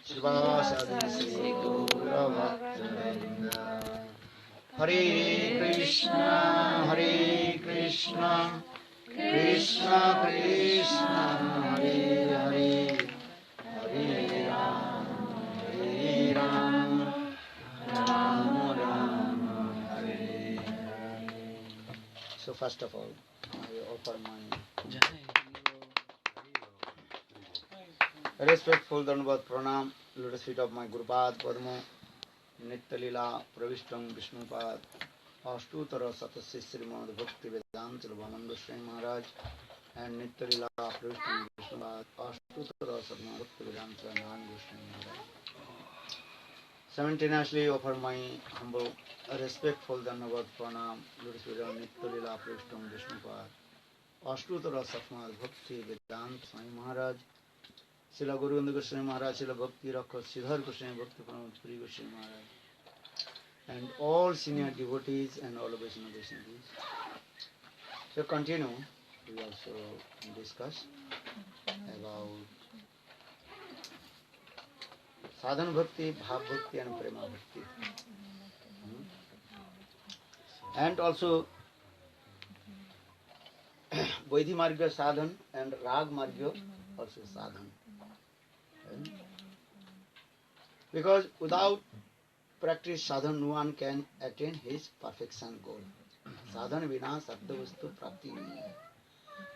Srivasadi Sri Gauravakta. Hare Krishna, Hare Krishna, Krishna Krishna, Hare Hare, Hare Ram, Hare Ram, Ram Ram, Hare Hare. So first of all, I offer my respectful Dandavat Pranam, lotus feet of my Gurupad Padma, Nitya Lila Pravishtam Vishnupad, Ashtutara Satasya Srimad Bhakti Vedanta Ramananda Swami Maharaj, and Nitya Lila Pravishtam Vishnupad, Ashtutara Srimad Bhakti Vedanta Ramananda Swami Maharaj. Simultaneously offer my humble, respectful Dandavat Pranam, lotus feet of Nitya Lila Pravishtam Vishnupad, Ashtutara Srimad Bhakti Vedanta Swami Maharaj, Srila Guruvanda Goswami Maharaj, Srila Bhakti Rakha Siddhar Goswami Bhakti Pranam Puri Goswami Maharaj, and all senior devotees and all of us devotees. So continue, we also discuss about sadhana bhakti, bhav bhakti and prema bhakti. And also Vaidhi Marga sadhan and Rag Marga also sadhan. Because without practice sadhan, no one can attain his perfection goal. Sadhan vina sabda vastu prapti nahi hai.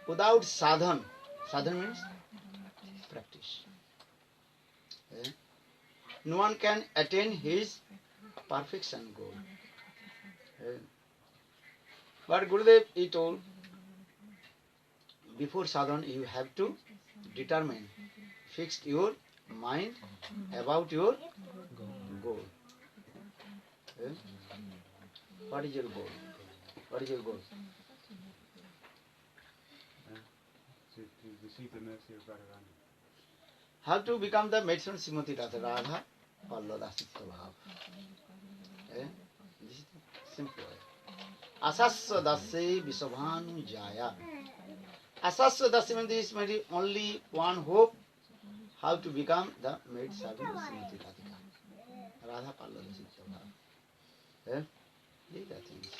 Without sadhan, sadhan means practice. No one can attain his perfection goal. But Gurudev, he told, before sadhan you have to determine, fix your mind about your goal. What is your goal? What is your goal? To receive the mercy of Radharani. How to become the matron Srimati Radha Palladasitya Bhav. This is simple. Asasya Dasya Visabhanu Jaya. Asasya Dasya means this may be only one hope, how to become the maid servant of Srimati Radhika. Radha Palladasitya Bhav. These are things.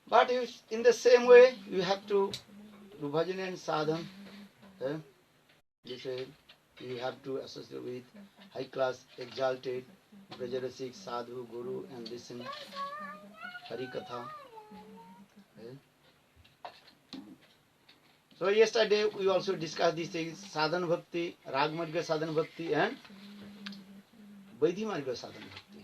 But in the same way, you have to do bhajan and sadhan. You say you have to associate with high class, exalted, Brajarasik, Sadhu, Guru, and listen Hari Katha. So yesterday we also discussed these things: sadhan bhakti, rag marga sadhan bhakti, and Vaidhi marga sadhan bhakti.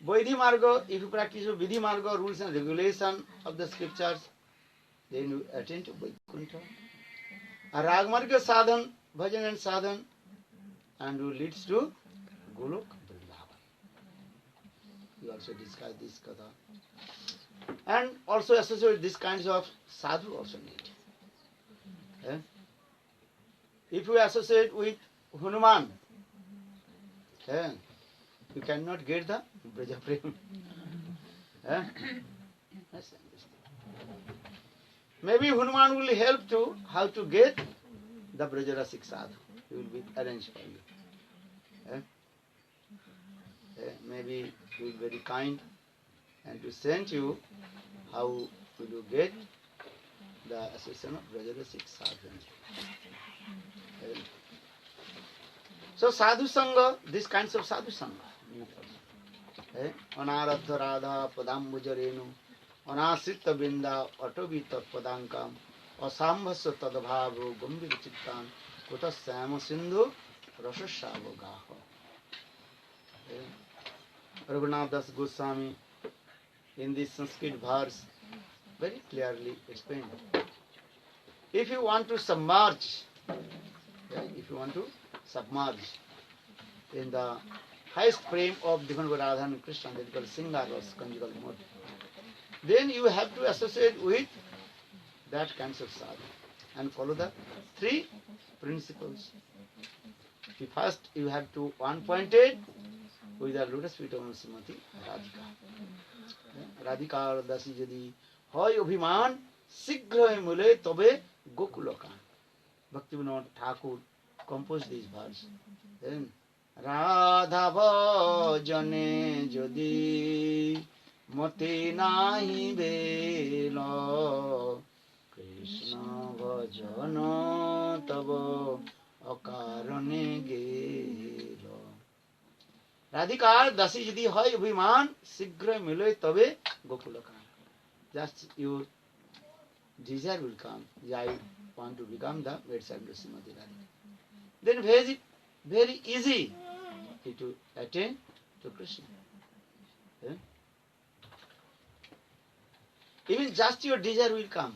Vaidhi marga, if you practice Vidhi marga, rules and regulation of the scriptures, then you attain to Vaikuntha. A rag marga sadhan, bhajan and sadhan, and you leads to Golok Vrindavan. We also discussed this katha. And also associate these kinds of sadhu also need. If you associate with Hanuman, you cannot get the Braja Prem. Maybe Hanuman will help to how to get the Brajarasik sadhu. He will be arranged for you. Maybe he will be very kind and to send you how to do get the association of Brajarasik sadhu. So sadhu sangha, these kinds of sadhu sangha. Anaradha radha padambujarenu, anasritta binda atobita padankam, asambhasya tadabhavo gambhir chittan, kutasyama sindhu rasasavo gaho. Raghunath Das Goswami in this Sanskrit verse very clearly explained. If you want to submerge in the highest frame of Divine Radha and Krishna, that is called Singaras conjugal mode, then you have to associate with that kinds of sadhu and follow the three principles. First, you have to one pointed with the lotus feet of Srimati Radhika. Radhika Dasi Jadi Hoy Abhiman Sigra Mule Tobe Gokulokan. Bhaktivinoda Thakur composed these verses. Then Radha bhajane jodi mati nahi belo Krishna bhajana tavo akarane gelo. Radhikar dasi যদি হয় অভিমান শীঘ্র মিলে তবে গোকুলকান. Just your desire will come. I want to become the maidservant of Srimati Radhika. Then very easy to attain to Krishna. Yeah? Even just your desire will come.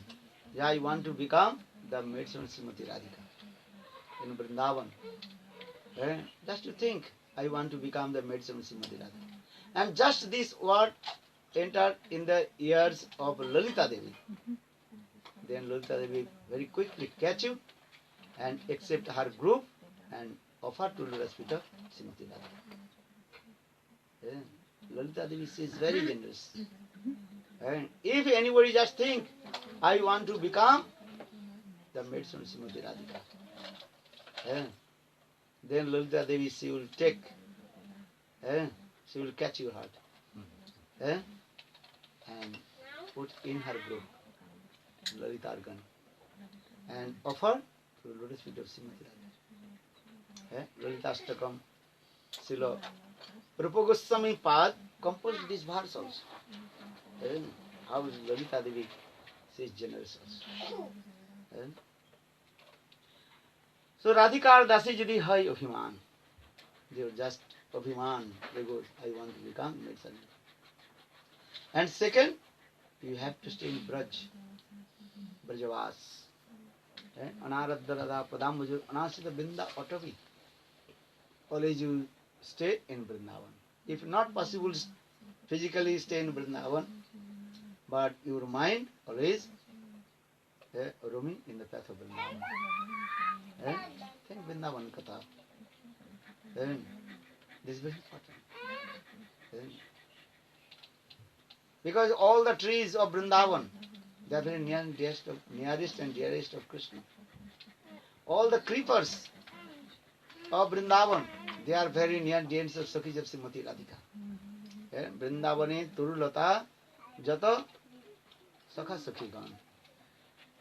I want to become the maidservant of Srimati Radhika in Vrindavan. Yeah? Just to think, I want to become the maidservant of Srimati Radhika. And just this word entered in the ears of Lalita Devi. Then Lalita Devi very quickly catch you and accept her group and offer to Lotus feet of Srimati Radhika. Yeah. Lalita Devi is very generous. And if anybody just think, I want to become the maidservant of Srimati Radhika, yeah, then Lalita Devi, she will take, she will catch your heart, and put in her group Lalita Argan and offer to the Lotus feet of Srimati Radhika. Lalita Ashtakam, Srila Rupa Goswami Pad composed this verse also. How is Lalita Devi, she is generous also. So Radhikar dasi যদি হয় অভিমান, they were just অভিমান, they go, I want to become maidservant. And second, you have to stay in Braj, Brajavas. Anaradha Radha Padambujur Anasita Binda Otavi. Always you stay in Vrindavan. If not possible, physically stay in Vrindavan, but your mind always roaming in the path of Vrindavan. Think Vrindavan Katha. This is very important. Because all the trees of Vrindavan, they are very nearest and dearest of Krishna. All the creepers of Vrindavan, they are very near dearest of Sakhis of Srimati Radhika. Vrindavane Turulata Jato Sakha Sakhigan.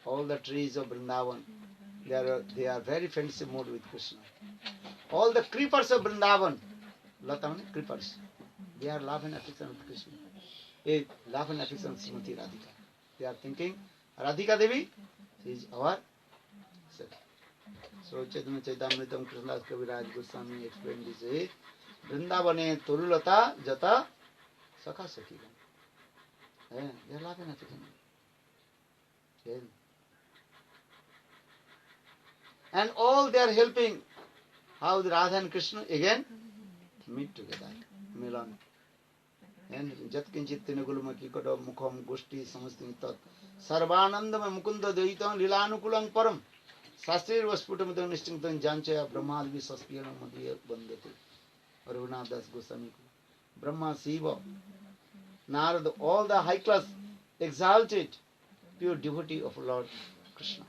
All the trees of Vrindavan, they are very friendship mode with Krishna. All the creepers of Vrindavan, Lata means creepers, they are love and affection with Krishna. Love and affection with Srimati Radhika. They are thinking, Radhika Devi, she is our Sakhi. So Chaitanya Chaitamritam Krishnadas Kaviraj Goswami explained this way, Vrindavane Turulata Jata Sakha Sakhigan. They are love and affection. And all they are helping. How the Radha and Krishna again meet together, Milan. And Jat Kinchit Tinaguluma Kikoda Mukham Gushti Samastin Tat Sarvanandam Mukunda Deitam Lilanukulang Param Sastri was put with the Nishtintan Janchaya Brahma Visaspiana Madhya Bandati Raghunath Das Goswami Brahma Siva Narada, all the high class exalted pure devotee of Lord Krishna.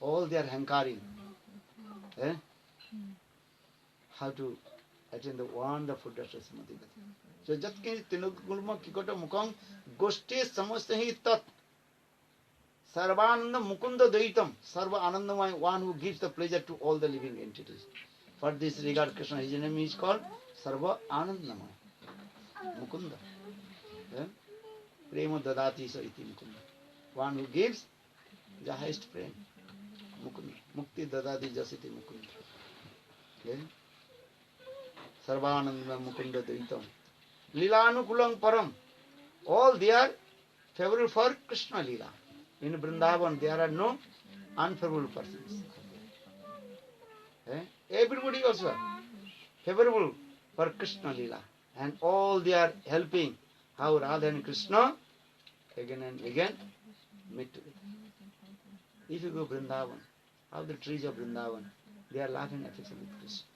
All they are hankering. How to attain the wonderful darshan of Srimati Radhika. So Jatkin Tinugulma Kikota Mukam Goshti Samastahi Tat Sarvananda Mukunda Daitam Sarva Anandamai, one who gives the pleasure to all the living entities. For this regard Krishna, his name is called Sarva Anandamai Mukunda. Prema Dadati Sa Iti Mukunda. One who gives the highest prema. Mukunda. Mukti Dadati Jasiti Mukunda. Sarvananda Mukunda Daitam Lilanukulang Param. All they are favorable for Krishna Lila. In Vrindavan there are no unfavorable persons. Everybody also favorable for Krishna Lila. And all they are helping how Radha and Krishna again and again meet together. If you go Vrindavan, how the trees of Vrindavan, they are laughing affection with Krishna.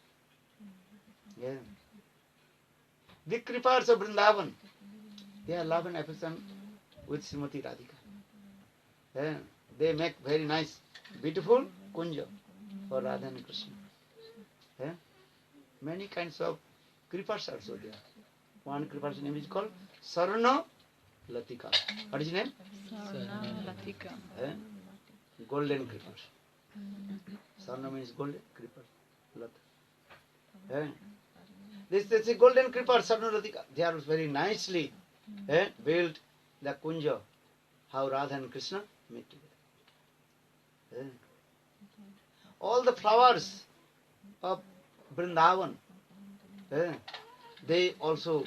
The creepers of Vrindavan, they are love and affection with Srimati Radhika. They make very nice beautiful kunja for Radha and Krishna. Eh? Many kinds of creepers also there. One creeper's name is called Sarna Latika. What is his name? Latika. Eh? Golden creeper. Sarna means golden creeper. Lat. Eh? This is a golden creeper, Sarna Latika. They are very nicely built the kunja, how Radha and Krishna meet together. Eh? All the flowers of Vrindavan, they also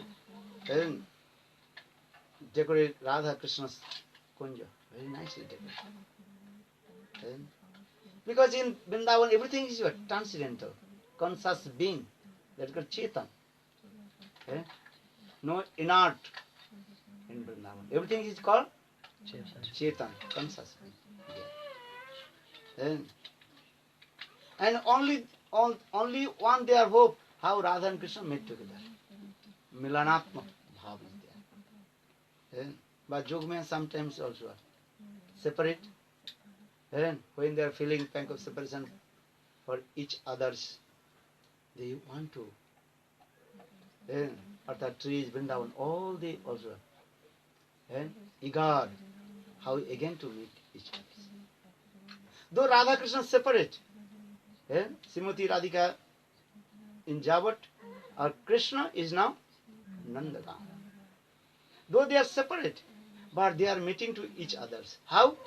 decorate Radha Krishna's kunja. Very nicely decorated. Because in Vrindavan everything is transcendental, conscious being. That's called Chetan. No inert in Vrindavan. Everything is called Chetan, conscious being. And only one their hope, how Radha and Krishna met together. Milanatma bhav is there. But Jogmaya sometimes also are separate. When they are feeling pang of separation for each others, they want to. Arthat trees, Vrindavan, all they also are eager how again to meet each other. Though Radha Krishna separate, Srimati Radhika in Javat, or Krishna is now Nandagam. Though they are separate, but they are meeting to each others. How?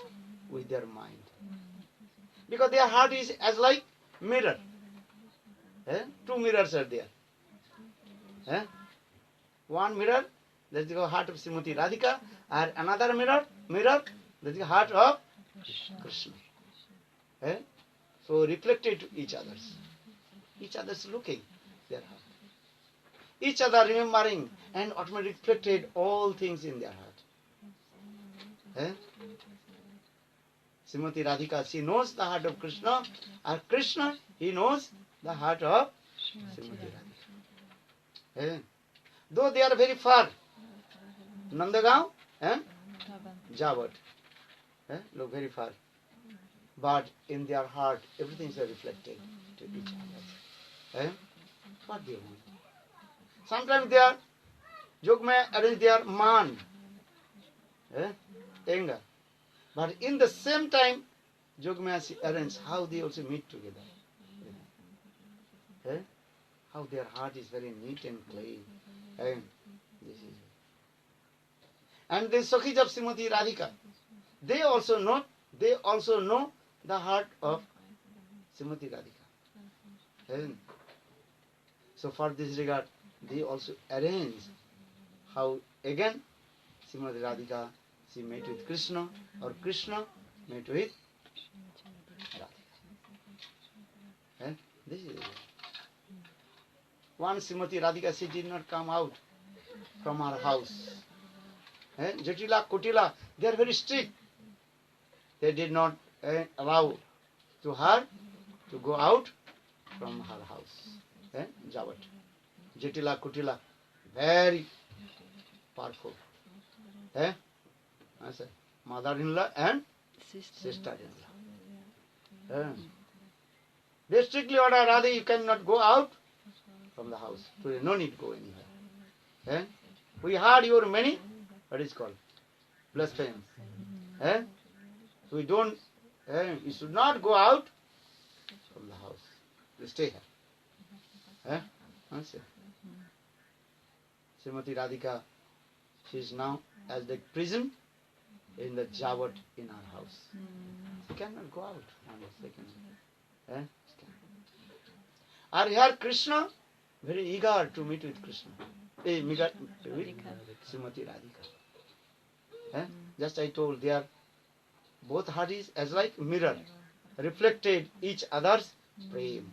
With their mind. Because their heart is as like mirror. Two mirrors are there. One mirror, that is the heart of Srimati Radhika, and another mirror, that is the heart of Krishna. So reflected to each others looking their heart. Each other remembering and automatically reflected all things in their heart. Srimati Radhika, she knows the heart of Krishna, and Krishna, he knows the heart of Srimati Radhika. Though they are very far, Nandagaon and Javat, look very far. But in their heart, everything is reflected to each other. What they want. Sometimes they are, Jogmaya arrange their man, anger. But in the same time, Jogmaya arrange how they also meet together. How their heart is very neat and clean. This is it. And the Sakhis of Srimati Radhika, they also know the heart of Srimati Radhika. So for this regard, they also arrange how again Srimati Radhika, she met with Krishna, or Krishna met with Radhika. This is it. One Srimati Radhika, she did not come out from her house. Jatila, Kutila, they are very strict. They did not allow to her to go out from her house. Javat. Jatila, Kutila, very powerful. Mother-in-law and sister-in-law. They strictly order, Radha, you cannot go out from the house. Today, no need to go anywhere. We heard your many, what is called? Blasphemies. So we don't, you should not go out from the house. You stay here. Srimati Radhika, she is now as the prison in the Javat in our house. She cannot go out on the second. Are here Krishna very eager to meet with Krishna. With Srimati Radhika. Just I told, they are both hearts as like mirror, reflected each other's prem.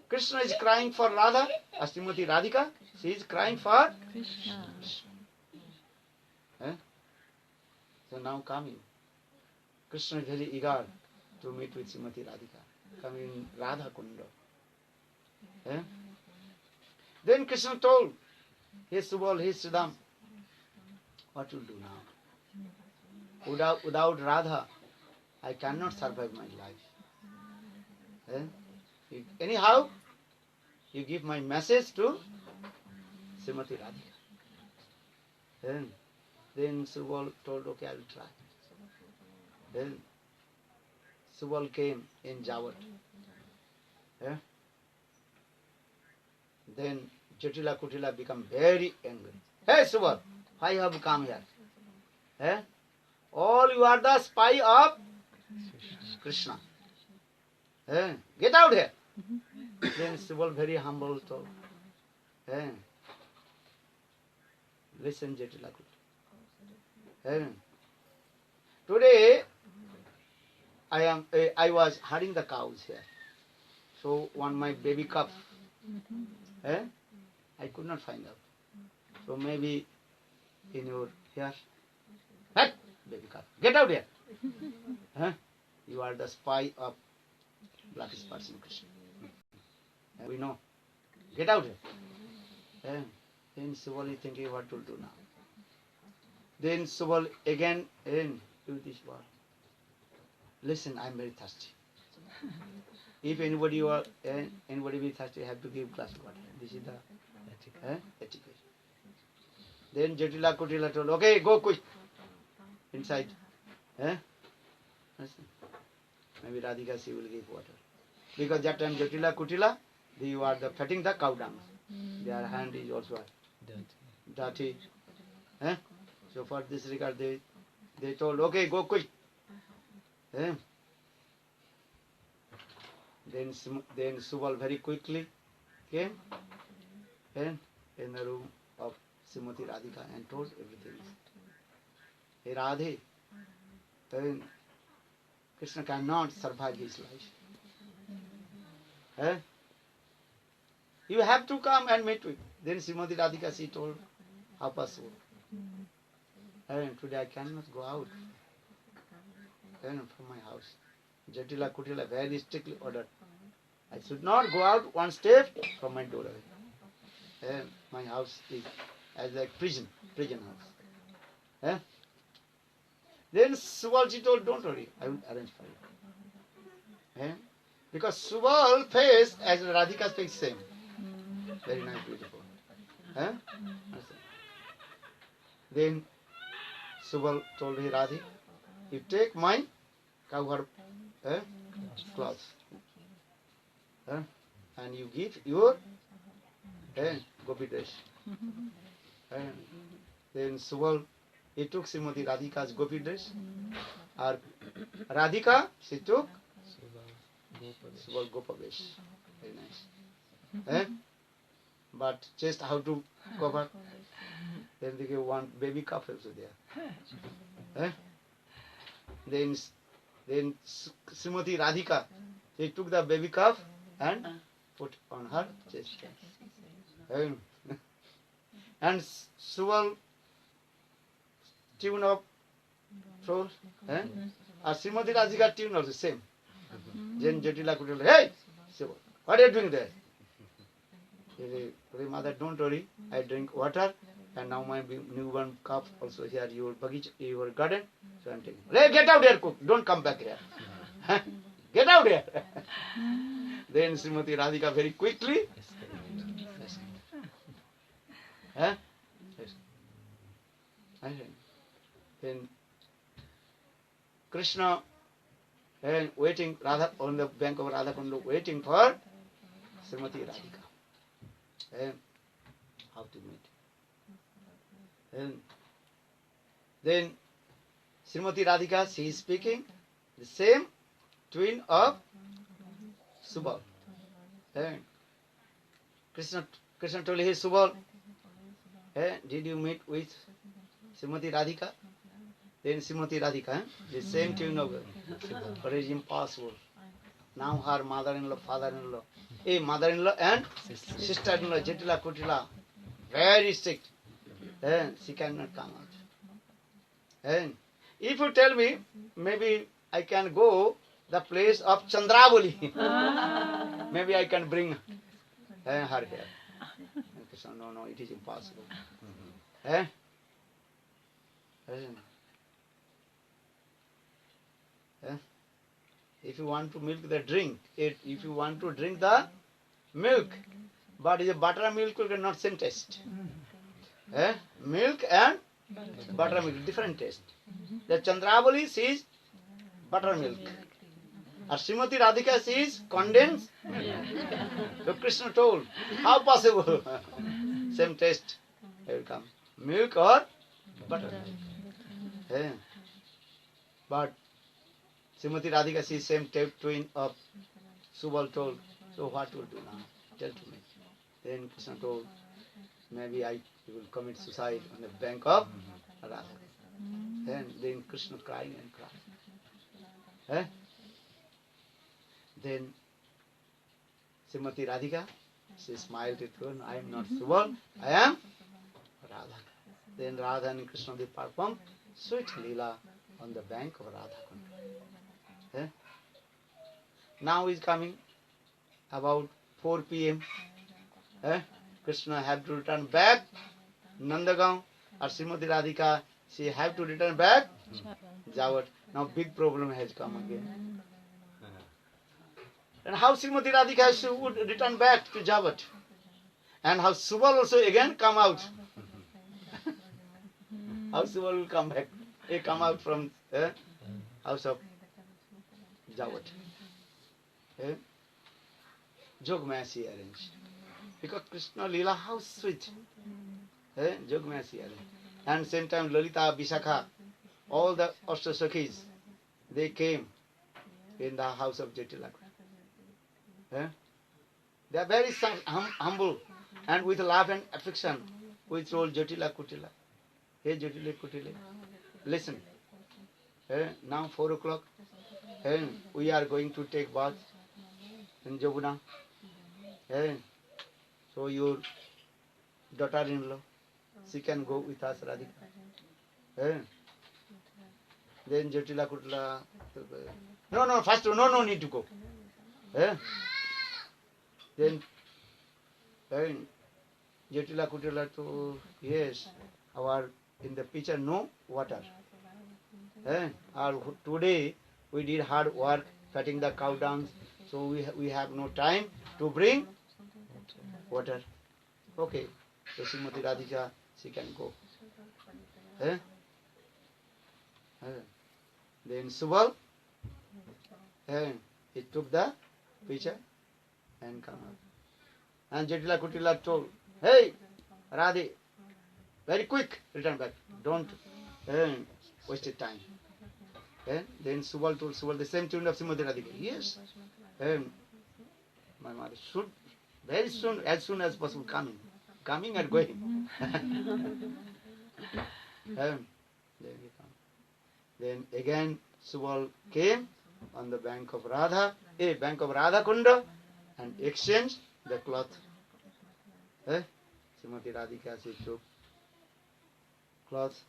Krishna is crying for Radha, Srimati Radhika, she is crying for Krishna. So now coming, Krishna is very eager to meet with Srimati Radhika, coming in Radha Kunda. Then Krishna told, hey Subal, hey Sridham, what will do now? Without Radha, I cannot survive my life. Anyhow, you give my message to Srimati Radhika. Then Subal told, okay, I will try. Then Subal came in Jawat. Then Jatila Kutila become very angry. Hey Subal, why have you come here? All you are the spy of Krishna. Get out here. Then Subal very humble told, listen Jatila Kutila. Today I was herding the cows here. So one my baby calf, I could not find out. So maybe in your here, hey, baby calf, get out here. You are the spy of blackest person Krishna. We know. Get out here. Then Subal is thinking what to do now. Then Subal again do this word. Listen, I am very thirsty. If anybody be thirsty, have to give glass of water. This is the etiquette. Then Jatila Kutila told, okay, go quick inside. Maybe Radhika she will give water. Because that time Jatila Kutila, they were fatting the cow dung. Their hand is also dirty. So for this regard, they told, okay, go quick. Then Subal very quickly came in the room of Srimati Radhika and told everything. Hey Radhe, Krishna cannot survive his life. You have to come and meet with. Then Srimati Radhika, she told, how possible? Today I cannot go out from my house. Jatila Kutila very strictly ordered, I should not go out one step from my door. My house is as like prison house. Then Subal told, don't worry, I will arrange for you. Because Subal face as Radhika's face same. Very nice, beautiful. Then Subal told her, Radhi, you take my cow clothes and you give your gopi dress. Then Subal, he took Srimati Radhika's gopi dress. Or Radhika, she took Subal gopa dress. Very nice. But just how to cover. Then they gave one baby calf also there. Then Srimati Radhika, she took the baby calf and put on her chest. And Subal tune up throat. And Srimati Radhika tune also same. Then Jatila Kutila, hey, Subal, what are you doing there? Mother, don't worry, I drink water and now my newborn calf also here, your garden, so I'm taking. Hey, get out here, cook, don't come back here. Get out here. Then Srimati Radhika very quickly. Then Krishna waiting Radha on the bank of Radhakundu, waiting for Srimati Radhika. How to meet. Then Srimati Radhika, she is speaking the same twin of Subal. Krishna told his Subal, did you meet with Srimati Radhika? Then Srimati Radhika, the same twin of Subal, but it is impossible. Now her mother-in-law, father-in-law, mother-in-law and sister-in-law, Jatila Kutila, very strict. She cannot come out. If you tell me, maybe I can go the place of Chandravali. Maybe I can bring her here. Krishna, no, it is impossible. if you want to milk the drink, if you want to drink the milk, but the buttermilk will get not same taste. Milk and buttermilk, different taste. The Chandravali sees buttermilk. And Srimati Radhika sees condensed milk. So Krishna told, how possible? Same taste will come. Milk or buttermilk. But Srimati Radhika sees same twin of Subal told, so what will do now? Tell to me. Then Krishna told, maybe I will commit suicide on the bank of Radha. Then Krishna crying and crying. Then Srimati Radhika, she smiled at her, I am not Subal, I am Radha. Then Radha and Krishna they performed sweet Leela on the bank of Radha Kund. Now is coming about 4 p.m. Krishna have to return back Nandagaon, or Srimati Radhika, she have to return back Jawat. Now big problem has come again. And how Srimati Radhika would return back to Jawat? And how Subal also again come out? How Subal will come back? He come out from house of Jawat. Jogmaya she arranged. Because Krishna Leela, how sweet. Jogmaya she arranged. And same time Lalita, Vishakha, all the Ashtasakhis, they came in the house of Jatilaku. They are very humble and with love and affection. We told Jatila Kutila, hey Jatila Kutila, listen. Now 4 o'clock, we are going to take bath in Jabuna. So your daughter-in-law, she can go with us, Radhika. Then Jatila Kutila, no, first no need to go. Then Jatila Kutila to, yes, in the pitcher no water. Today we did hard work cutting the cow dung, so we have no time to bring water. Okay, so Srimati Radhika, she can go. Then Subal, he took the pitcher and come out. And Jatila Kutila told, hey, Radhe, very quick, return back. Don't waste your time. Then Subal told Subal the same tune of Srimati Radhika. Yes, my mother should very soon, as soon as possible, coming and going. Then again Subal came on the bank of Radha Kunda, and exchanged the cloth. Srimati Radhika, she took cloth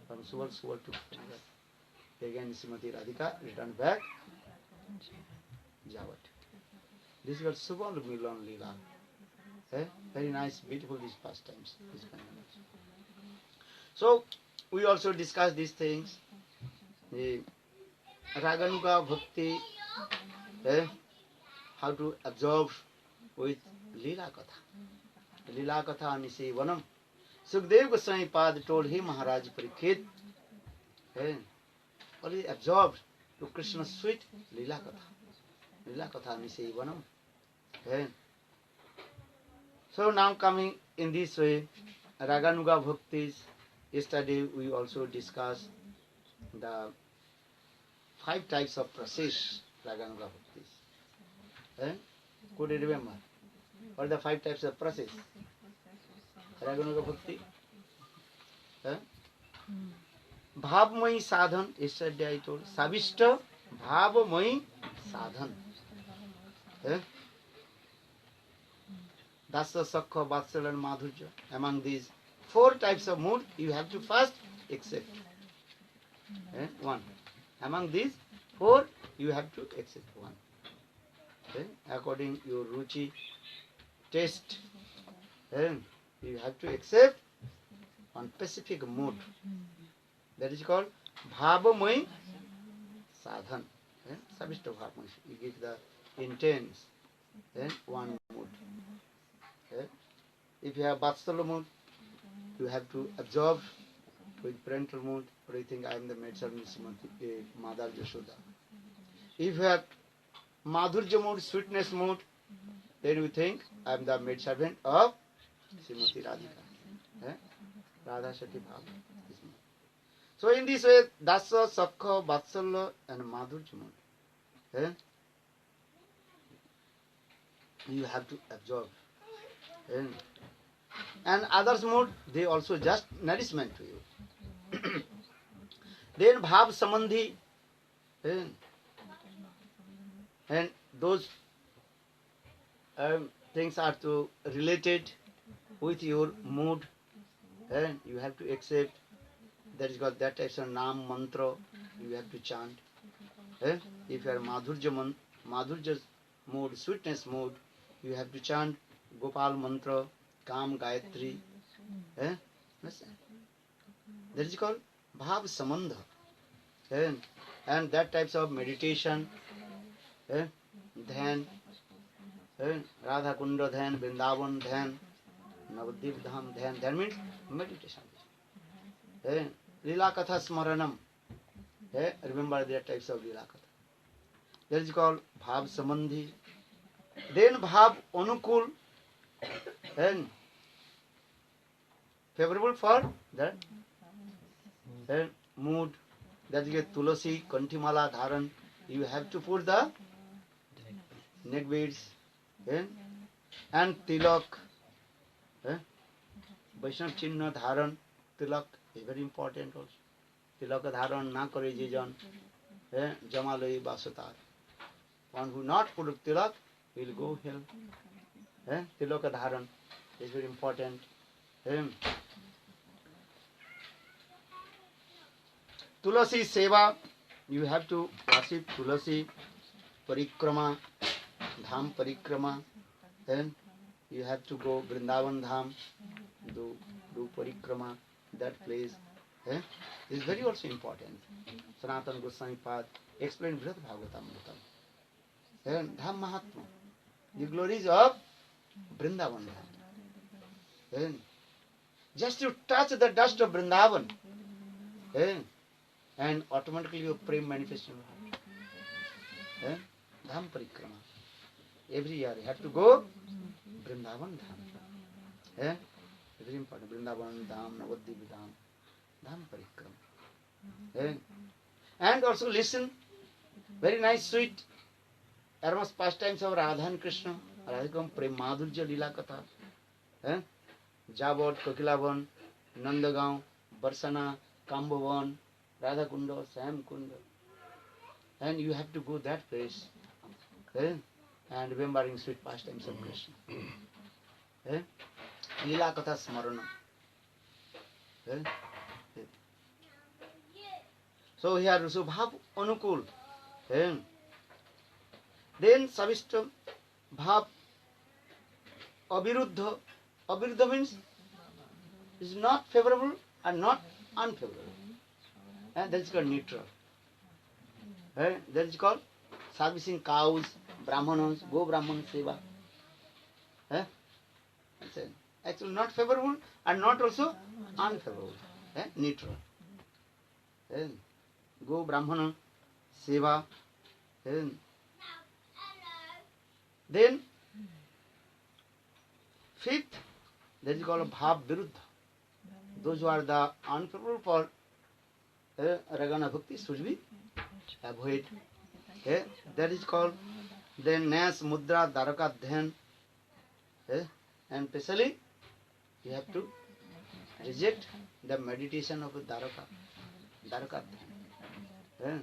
from Subal took it. Again Srimati Radhika returned back Jawat. This was Subal Milan Leela. Very nice, beautiful these pastimes. So we also discussed these things. Raganuga Bhakti, how to absorb with Leela Katha. Leela Katha Nisi Vanam. Sukdev Goswami Pad told him, Maharaj Parikshit, only absorbed to Krishna's sweet Leela Katha. Leela Katha Nisi Vanam. So now coming in this way, Raganuga Bhaktis. Yesterday we also discussed the 5 types of process Raganuga Bhaktis. Could you remember? What are the 5 types of process? Raganuga Bhakti. Bhavmayi sadhan, yesterday I told. Savishta Bhavmayi sadhan. Dasa, Sakha, Vatsala and Madhurya. Among these 4 types of mood, you have to first accept. 1. Among these 4, you have to accept 1. According to your ruchi, taste, you have to accept one specific mood. That is called Bhavamayi sadhan. Savishta bhav means you give the intense, one mood. If you have Vatsalya mood, you have to absorb with parental mood, or you think I am the maid servant Mother Yashoda. If you have Madhurya mood, sweetness mood, then you think I am the maid servant of Srimati Radhika. Radha Shakti Bhava. So in this way, Dasa, Sakha, Vatsalya and Madhurya mood, you have to absorb. And others mood, they also just nourishment to you. Then Bhav Samandhi, and those things are to related with your mood, and you have to accept. That is called that type of Nam mantra you have to chant. If you are Madhurya mood, sweetness mood, you have to chant Gopal mantra, Kam Gayatri. That is called Bhav Samandha. And that types of meditation, Dhyan, Radha Kunda Dhyan, Vrindavan Dhyan, Navadvip Dham Dhyan. That means meditation. Lila Katha Smaranam. Remember their types of Lila Katha. That is called Bhav Samandhi. Then Bhav Anukul. And favorable for that mood. That is Tulasi, Kantimala Dharan. You have to put the neck beads and Tilak. Vaishnav Chinna Dharan. Tilak is very important also. Tilak Dharan na kare jijan. Jamalai Basatar. One who not put tilak will go hell. Tilak Dharan is very important. Tulasi Seva, you have to worship Tulasi, Parikrama, Dham Parikrama, then you have to go Vrindavan Dham, do Parikrama, that place. Is very also important. Sanatana Goswami Pad explained Brihad Bhagavatam. Dham Mahatma, the glories of Vrindavan Dham. Just you touch the dust of Vrindavan, and automatically your prem manifests in your heart. Dham Parikrama. Every year you have to go Vrindavan Dham. Very important. Vrindavan Dham, Navadvip Dham, Dham Parikrama. And also listen, very nice, sweet, aromas pastimes of Radha and Krishna. Radhikam Prem Madhurya Lila Katha. Jabot, Kokilavan, Nandagaon, Barsana, Kambavan, Radha Kunda, Sam Kunda. And you have to go that place. And remembering sweet pastimes of Krishna. Lila Katha Smarana. So here also Bhav Anukul. Then Savishta Bhav Aviruddha. Aviruddha means is not favorable and not unfavorable. And that is called neutral. That is called servicing cows, Brahmanas, Go Brahman Seva. Actually not favorable and not also unfavorable. Neutral. Go Brahmana Seva. Then fifth, that is called Bhav Viruddha. Those who are the unfavorable for Ragana Bhakti should be avoid. That is called then Nas Mudra Dharaka Dhyan. And especially you have to reject the meditation of Dharaka Dhyan.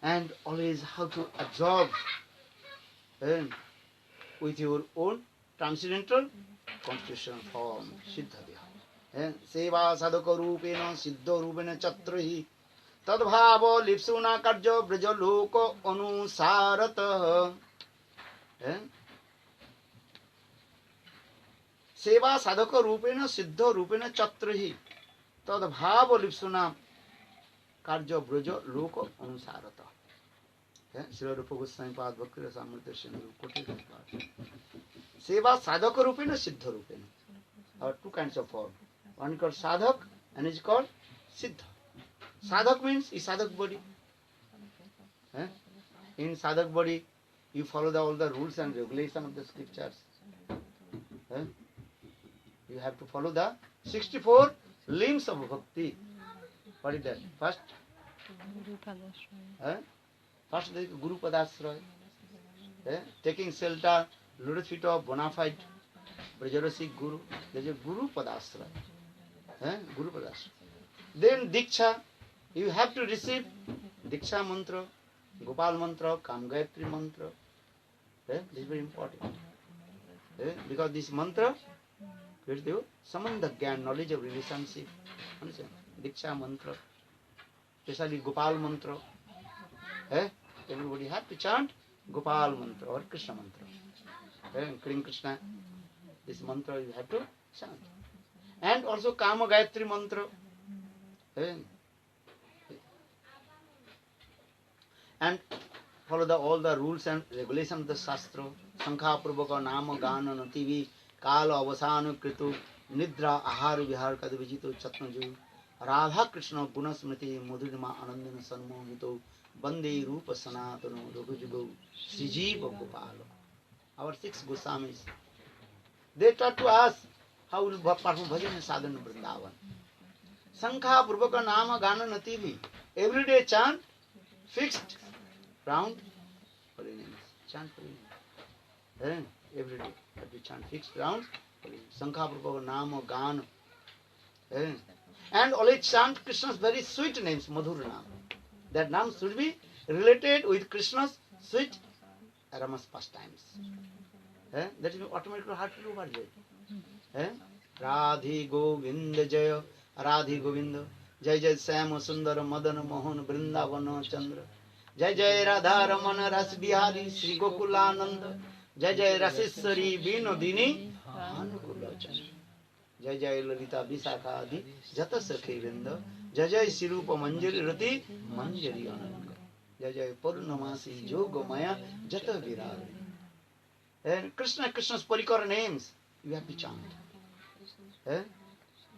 And always how to absorb with your own transcendental constitutional form, Siddha Deha. Seva sadhaka rupena siddha rupena chatrahi tadbhava lipsuna karja braja loko anusarata. Seva sadhaka rupena siddha rupena chatrahi. तद्भाव लिप्सुना कार्य ब्रज लोक अनुसारता. Srila Rupa Goswami Pad Bhakti Rasamrita Sindhu Koti Gopal. Seva sadhaka rupena siddha rupena. Or two kinds of form. One called sadhak and is called siddha. Sadhak means is sadhak body. In sadhak body, you follow all the rules and regulations of the scriptures. You have to follow the 64 limbs of bhakti. What is that? First, first there is Guru Padasraya. Taking shelter, lotus feet of bona fide Brajarasi Guru. There is a Guru Padasraya. Guru Padasraya. Then Diksha, you have to receive Diksha mantra, Gopal mantra, Kam Gayatri mantra. This is very important. Because this mantra gives you samandha gyan, knowledge of relationship. Understand? Diksha mantra, especially Gopal mantra. Everybody have to chant Gopal mantra or Krishna mantra. Including Krishna, this mantra you have to chant. And also Kama Gayatri mantra. And follow all the rules and regulations of the Shastra. Sankha Prabhaka Nama Gana Nativi Kala Avasana Kritu Nidra Ahar Vihar Kadavijito Chatnaju Radha Krishna Gunasmriti Mudhurima Anandana Sanmohito Bande Rupa Sanatano Raghujugo Srijiva Gopalo. Our 6 Goswamis, they taught to us how we will perform bhajan and sadhana Vrindavan. Sankha Prabhaka Nama Gana Nativi. Every day chant fixed round holy names. Chant holy names. Every day have to chant fixed round holy names. Sankha Prabhaka Nama Gana. And always chant Krishna's very sweet names, Madhur Nama. That name should be related with Krishna's sweet aromas pastimes. That is automatically hard to do what they. Radhi Govinda Jaya, Radhi Govinda, Jai Jai Sama Sundara Madana Mohan Vrindavana Chandra, Jai Jai Radha Ramana Ras Bihari Sri Gokulananda, Jai Jai Raseswari Vinodini Anukula Chandra, Jai Jai Lalita Visakha Adi Jata Sakhi Vrinda, Jai Jai Sirupa Manjari Rati Manjari Ananga, Jai Jai Purnamasi Joga Maya Jata Virari. And Krishna's Parikara names you have to chant.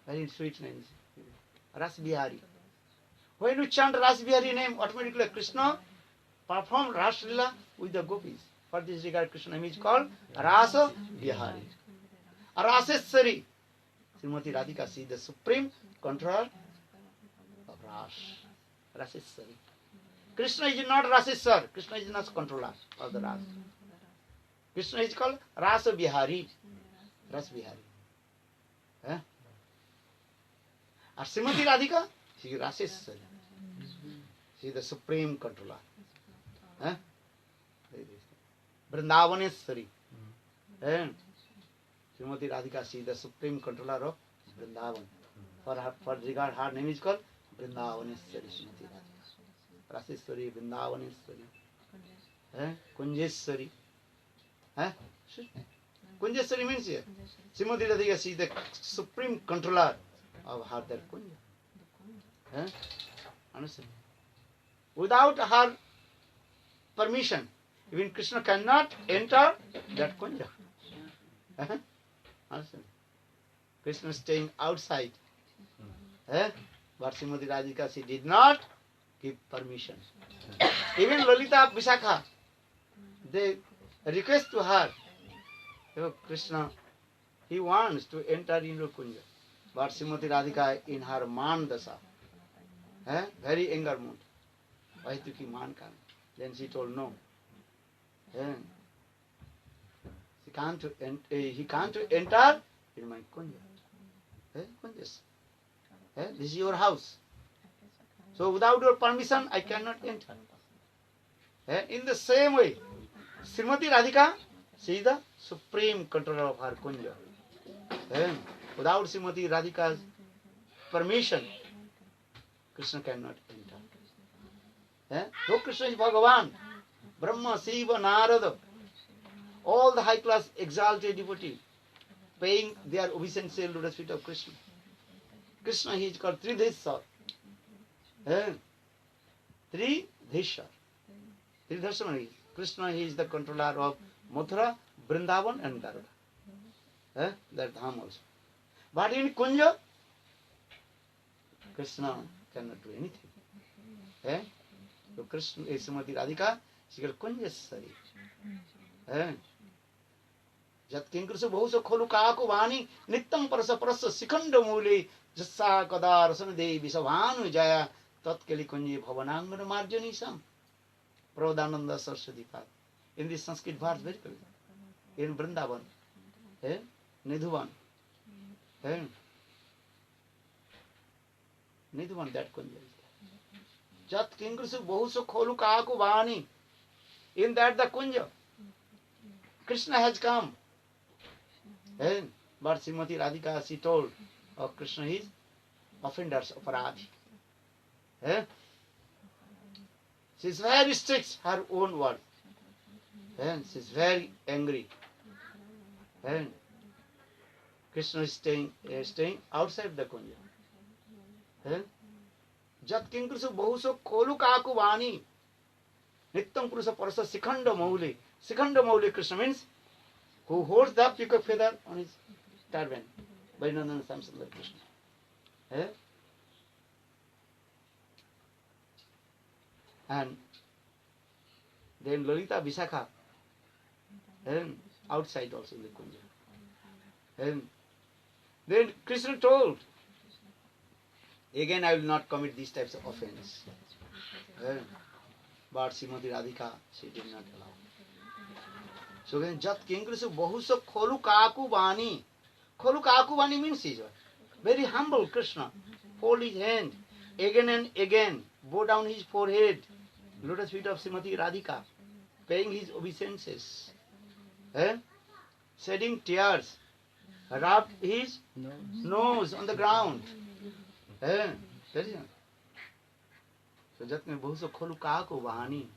Very sweet names. Ras Bihari. When you chant Ras Bihari name, automatically Krishna perform Ras Lila with the gopis. For this regard, Krishna name is called Rasa Bihari. Raseswari. Srimati Radhika, she is the supreme controller of Ras. Raseswari. Krishna is not Raseswar. Krishna is not controller of the Ras. Krishna is called Rasa Bihari. Ras Bihari. And Srimati Radhika, she is Raseswari. She is the supreme controller. Vrindavaneshwari. Srimati Radhika, she is the supreme controller of Vrindavan. For regard, her name is called Vrindavaneshwari Srimati Radhika. Raseswari, Vrindavaneshwari. Kunjeswari. Kunjeswari means here. Srimati Radhika, she is the supreme controller of her that Kunja. Understand? Without her permission, even Krishna cannot enter that Kunja. Understand? Krishna is staying outside. But Srimati Radhika, she did not give permission. Even Lalita Visakha, they request to her, Krishna, he wants to enter into Kunja. But Srimati Radhika in her man dasa, very anger mood. Why to keep man come? Then she told no. He can't enter in my Kunja. Kunjas. This is your house. So without your permission, I cannot enter. In the same way, Srimati Radhika, she is the supreme controller of her Kunja. Without Srimati Radhika's permission, Krishna cannot enter. Though Krishna is Bhagavan, Brahma, Shiva, Narada, all the high class exalted devotees, paying their obeisance to the feet of Krishna. Krishna, he is called Tridheshwar. Tridheshwar. Tridheshwar. Krishna, he is the controller of Mathura, Vrindavan and Dwarka. That dham also. But in Kunja, Krishna cannot do anything. So Krishna is Srimati Radhika, she is Kunjasari. Jat Kinkrisa Bahusa Kholukaku Vani, Nitam Parasa Parasa Sikanda Muli, Jasa Kadar Sanade Visavanu Jaya, Tatkali Kunji Bhavanangana Marjanisam, Pradhananda Saraswati Path. In this Sanskrit verse, very clear. In Vrindavan, Nidhuvan, Nidhuvan, that Kunja is there. Jat Kinkrisa Bahusa Kholukaku Vani, in that the Kunja, Krishna has come. But Srimati Radhika, she told of Krishna is offenders of Radhi. She is very strict, her own word. She is very angry. Krishna is staying outside the Kunja. Jat Kinkrisa Bahusa Kholukaku Vani, Nittam Purusa Parasa Sikhanda Mauli. Sikhanda Mauli Krishna means who holds the peacock feather on his turban. Vaidyananda Samsundar Krishna. And then Lalita Visakha, outside also the Kunja. Then Krishna told, again I will not commit these types of offense. But Srimati Radhika, she did not allow. So then Jat Kinkrisa Bahusa Kholukaku Vani. Kholukaku Vani means he is very humble Krishna. Fold his hand again and again, bow down his forehead, lotus feet of Srimati Radhika, paying his obeisances, shedding tears, rubbed his nose on the ground. So Jat mein Bahusa Kholukaku Vani,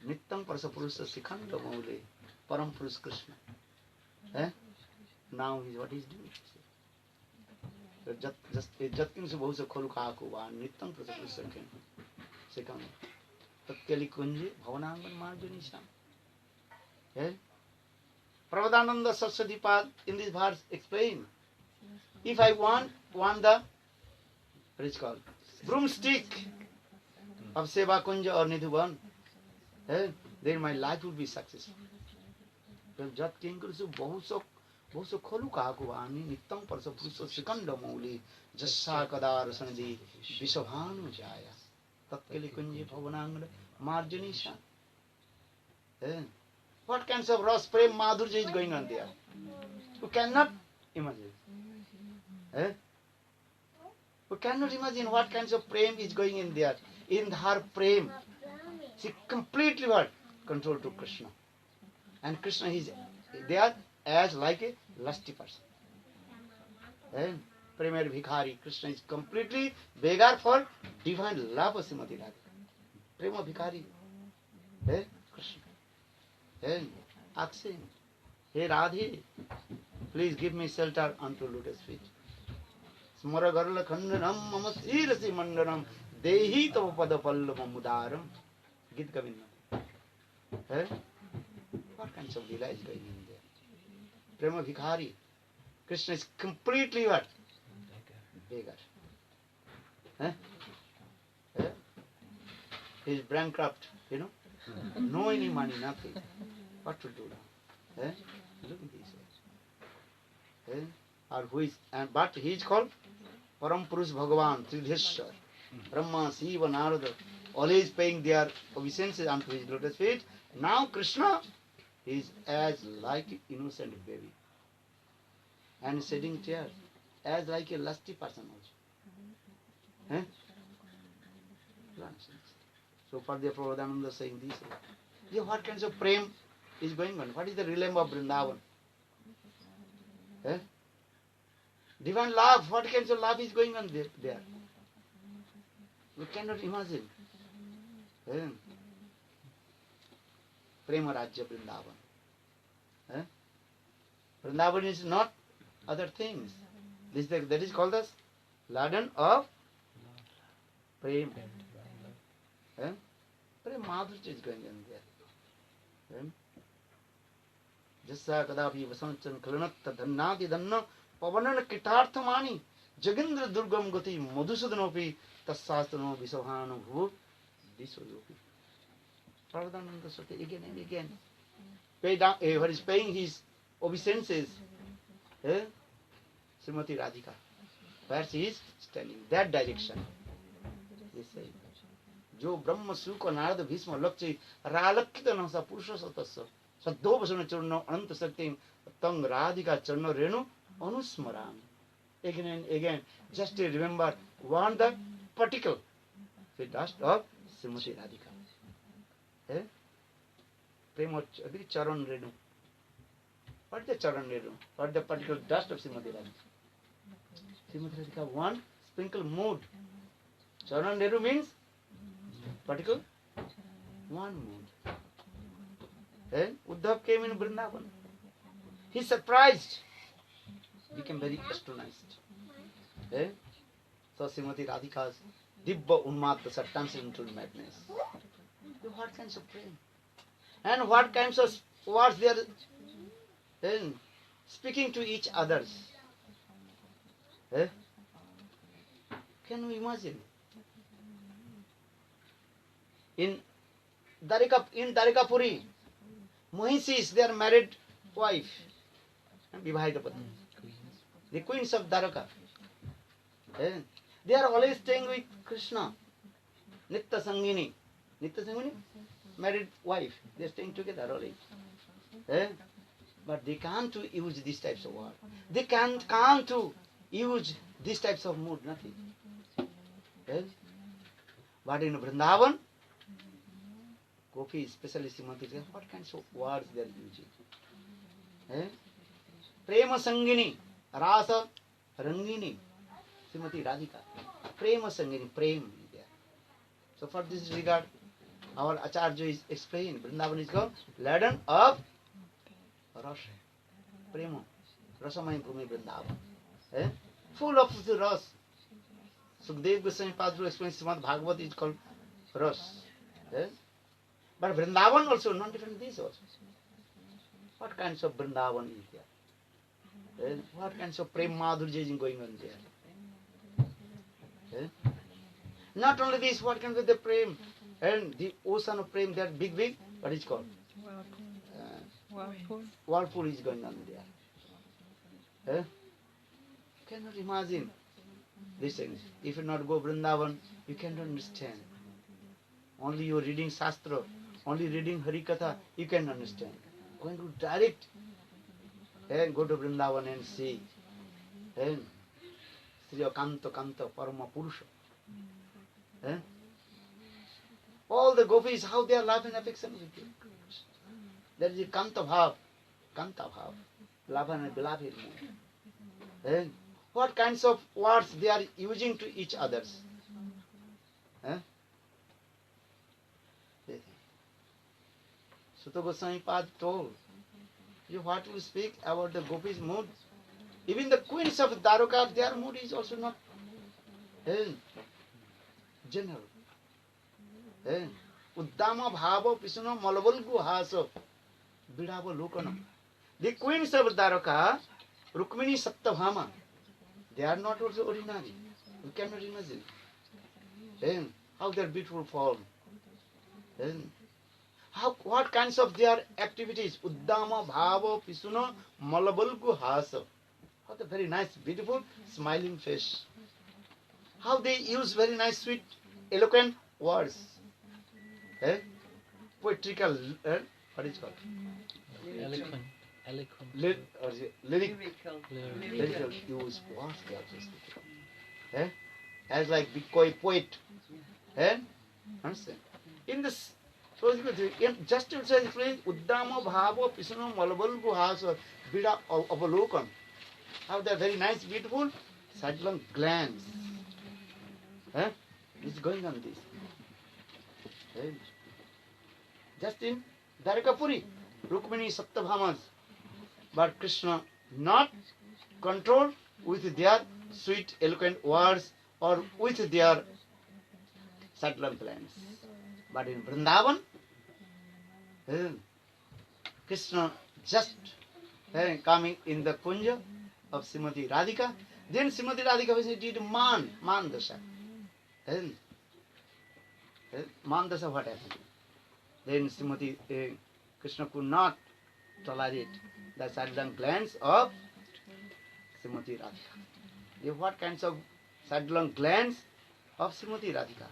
Nittam Parasa Purusa Sikhanda Maule. Param Purush Krishna. Now what he is doing. So Jatkin se Bahusa Kholukaku Vani, Nittam Parasa Purusa Sikhanda. Tatkali Kunji Bhavanangan Marjanisam. Prabodhananda Saraswati Path in this verse explain. If I want the, what is called, broomstick of Seva Kunja or Nidhuvan, then my life will be successful. Jat Kinkrisa Bahusa Kholukaku Vani, Nittam Parasa Purusa Sikhanda Mauli, Jasa Kadar Sanadi, Visavhanu Jaya, Tatkali Kunji Bhavanangana Marjanisha. What kinds of Ras Prem Madhurja is going on there? You cannot imagine. You cannot imagine what kinds of prem is going in there. In her prem, she completely what? Controlled to Krishna. And Krishna is there as like a lusty person. Premier Bhikhari, Krishna is completely beggar for divine love of Srimati Radhika. Prema Bhikhari. Krishna. Asking, hey Radhe, please give me shelter unto lotus feet. Smara Garla Khandanam Mama Sirasi Mandanam Dehi Tava Pada Pallavam Mudaram. Gita Govinda. What kinds of lila is going in there? Prema Bhikhari. Krishna is completely what? Beggar. He is bankrupt, No any money, nothing. What to do now? Look at this. Or who is, but he is called Param Purush Bhagavan, Tridheshwar, Brahma, Shiva, Narada, always paying their obeisances unto his lotus feet. Now Krishna is as like an innocent baby and shedding tears, as like a lusty person also. So for the Prabodhananda saying this, what kinds of prem is going on? What is the realm of Vrindavan? Divine love, what kinds of love is going on there? We cannot imagine. Prema Rajya Vrindavan. Vrindavan is not other things. That is called as laden of prem. Eh? Prem madhurya is going on there. Eh? Jassa kadapi vasanchan kalanatta dhannadi dhanna pavanan kitarthamani jagendra durgam gati madhusudanopi tassastano visavhanu bhu visoyopi. Prabhupada Sati again and again. What is paying his obeisances? Eh? Srimati Radhika. Where she is standing, that direction. He said, जो ब्रह्म सुख नारद भीष्म लक्ष्य रालक्षित नसा पुरुष सतस्य सद्दो वसन चरण अनंत शक्ति तंग राधिका चरण Renu अनुस्मराम. Again and again, just to remember one the particle, the dust of Srimati Radhika. Eh? Prema charan renu. What is the charan renu? What is the particle dust of Srimati Radhika? Srimati Radhika, one sprinkle mood. Charan renu means particle, one mood. Then Uddhav came in Vrindavan. He surprised, became very astonished. So Srimati Radhika's Dibba Unmata turns into madness. What kinds of praying? And what kinds of words they are speaking to each others? Can you imagine? In Dwarikapuri, Mahisi is their married wife, Vivahita Patni, the queens of Dwaraka. They are always staying with Krishna, Nitya Sangini. Nitya Sangini, married wife. They are staying together always. But they can't use these types of words. They can't use these types of mood, nothing. But in Vrindavan, Gopi, especially Srimati, what kinds of words they are using? Prema Sangini, Rasa Rangini, Srimati Radhika. Prema Sangini, Prem. So for this regard, our Acharya is explained, Vrindavan is called laden of Rasa. Prema. Rasamaya Bhumi Vrindavan. Full of the Ras. Sukdev Goswami Padru explains Srimad Bhagavad is called Ras. But Vrindavan also, not different this also. What kinds of Vrindavan is there? What kinds of Prem Madhurya is going on there? Not only this, what can be the Prem? And the ocean of Prem, that big, what is called? Whirlpool. Whirlpool is going on there. Cannot imagine these things. If you not go Vrindavan, you cannot understand. Only you are reading Shastra, only reading Harikatha, you can understand. Going to direct and go to Vrindavan and see. And Sri Kanta Parama Purusha. All the gopis, how they are loving affection with you. There is a Kanta Bhav, love and beloved. What kinds of words they are using to each others? Sutta Goswami Pad told you what to speak about the gopis' mood. Even the queens of Dwaraka, their mood is also not general. Uddama Bhava Pisuna Malavalgu Hasa Bidava Lokana. The queens of Dwaraka, Rukmini Saptabhama, they are not also ordinary. You cannot imagine. How their beautiful form. What kinds of their activities? Uddama Bhava Pisuna Malavalgu Hasa. How the very nice, beautiful, smiling face. How they use very nice, sweet, eloquent words. Poetical, what is it called? Lyrical use words they are just speaking. As like Bitcoin poet. Understand? In this, so just to say, Uddama Bhava Pisuna Malavalgu Hasa Bida Avalokan. How they are very nice, beautiful, sidelong glance. It's going on this. Just in Dwarikapuri, Rukmini Saptabhamas. But Krishna not controlled with their sweet, eloquent words or with their subtle plans. But in Vrindavan, Krishna just coming in the kunja of Srimati Radhika. Then Srimati Radhika did man dasha. Man dasha what happened? Then Srimati Krishna could not tolerate the sidelong glance of Srimati Radhika. What kinds of sidelong glance of Srimati Radhika?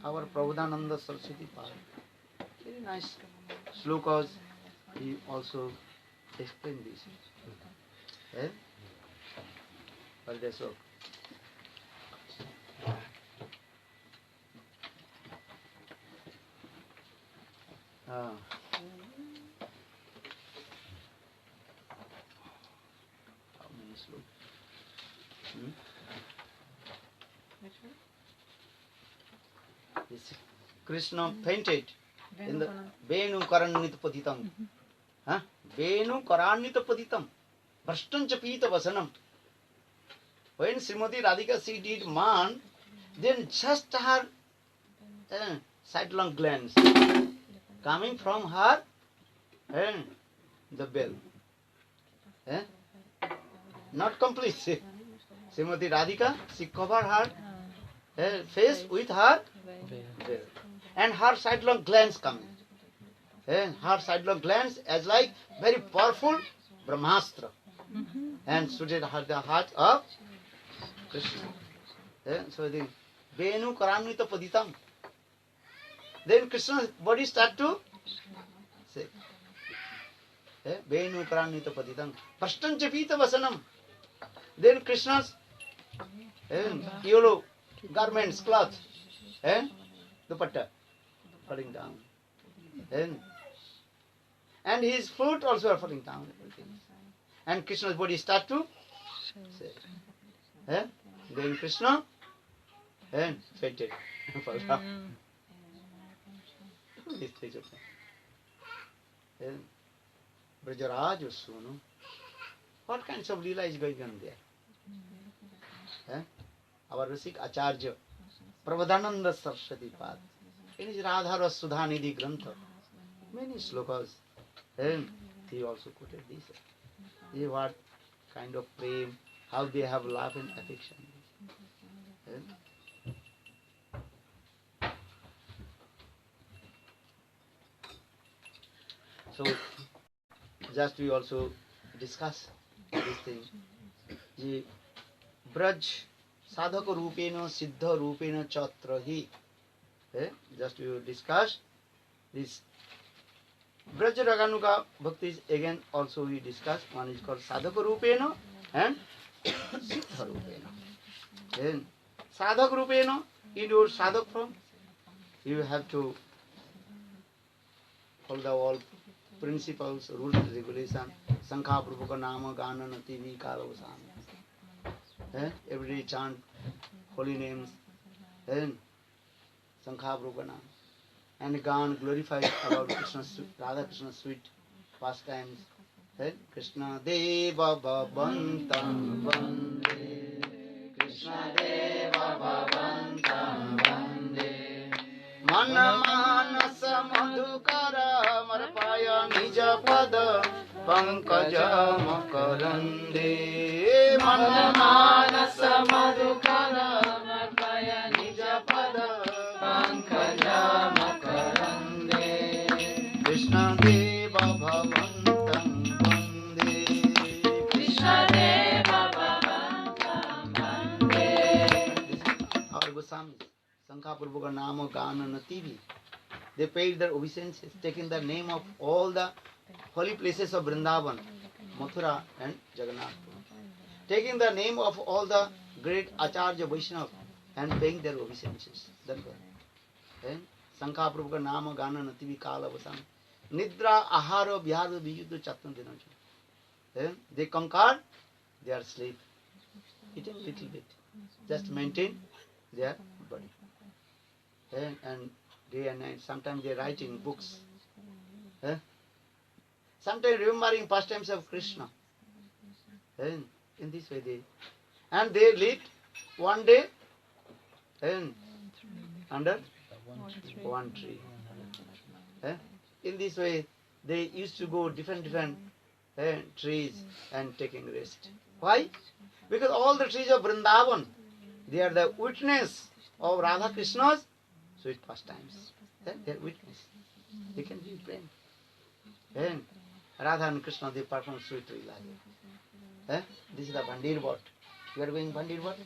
Our Prabhupada Saraswati Pal. Very nice slokas. He also explained this. Well, that's all. How many slokas? This Krishna fainted in the Venu Karanita Patitam. Venu Karanita Patitam. Prashtancha Pita Vasanam. When Srimati Radhika she did man, then just her sidelong glance coming from her the bell. Not complete. Srimati Radhika, she covered her face with her veil. And her sidelong glance coming. Her sidelong glance as like very powerful Brahmastra. And suited her the heart of Krishna. So the Venu Karanita Paditam. Then Krishna's body start to say. Venu Karanita Paditam. Prashtancha Pita Vasanam. Then Krishna's yellow garments, cloth, dupatta falling down. And his foot also are falling down. And Krishna's body start to say. Then Krishna fainted. Fell down. Brajaraj Sunu. What kinds of lila is going on there? Our Rasik Acharya, Prabodhananda Saraswati Pad, in his Radha Rasudha Nidhi Grantha, many slokas, and he also quoted this. See what kind of prem, how they have love and affection. So, just we also discuss this thing. The Braj Sadhaka Rupena Siddha Rupena Chatrahi. Just we will discuss this. Braj Raganuga Bhakti is again also we discuss. One is called Sadhaka Rupena and Siddha Rupena. Then Sadhaka Rupena, in your sadhak form, you have to follow the all principles, rules, regulation, Sankha Prabhuka Nama, Gana, Nativi, Kalavasana. Every day chant holy names, and Sankha Prabhuka Nama. And Gan glorified about Krishna's, Radha Krishna's sweet pastimes. Krishna Deva Bhavantam Vande, Krishna Deva Bhavantam Vande, Mana Manasa Madhukara Marpaya Nija Pada Pankaja Makarande, Mana Manasa Madhukara Marpaya Nija Pada Pankaja Makarande, Krishna Deva Bhavantam Vande, Krishna Deva Bhavantam Vande. This is our Goswamis, Sankha Prabhuka Nama Gana Nativi. They paid their obeisances, taking the name of all the holy places of Vrindavan, Mathura and Jagannath. Taking the name of all the great Acharya Vaishnava and paying their obeisances. Sankha Prabhuka Nama Gana Nativi Kala Vasam. Nidra Ahara Vihara Vijudhu Chattan Dinaja. They conquered their sleep. Eat a little bit. Just maintain their body. And day and night. Sometimes they are writing books. Sometimes remembering pastimes of Krishna. In this way they lived one day and under one tree. In this way they used to go different trees and taking rest. Why? Because all the trees of Vrindavan, they are the witness of Radha Krishna's sweet pastimes. They are witness. They can be praying. And Radha and Krishna, they perform sweet lila. This is the Bandir Bhat. You are going Bandir Bhat?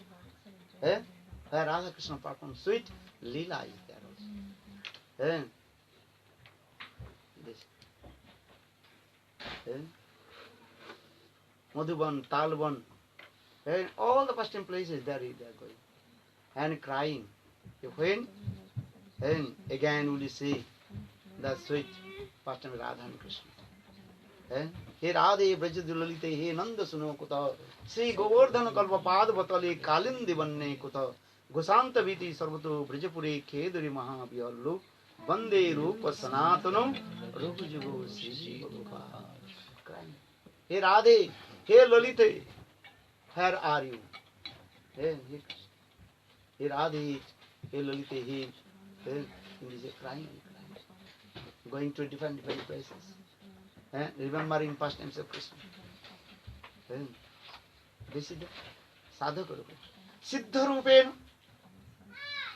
Where Radha Krishna perform sweet lila is there also. This. Madhuban, Talban, and all the pastime places they are going and crying. When and again will you see the sweet pastime of Radha and Krishna. He Radhe Brajadulalite, he Nanda Suno Kuta, Sri Govardhana Kalpapad Vatale, Kalindi Vanne Kuta, Gosanta Viti Sarvatu, Brajapuri, Keduri Mahabhyallu, Vande Rupa Sanatano, Rupujugo, Sri Bhagava. Crying. Hey Radhe, hey Lalite, where are you? Hey Radhe, hey Lalite, he is crying, going to different places, remembering past times of Krishna. This is the sadhaka rupa. Siddha rupen,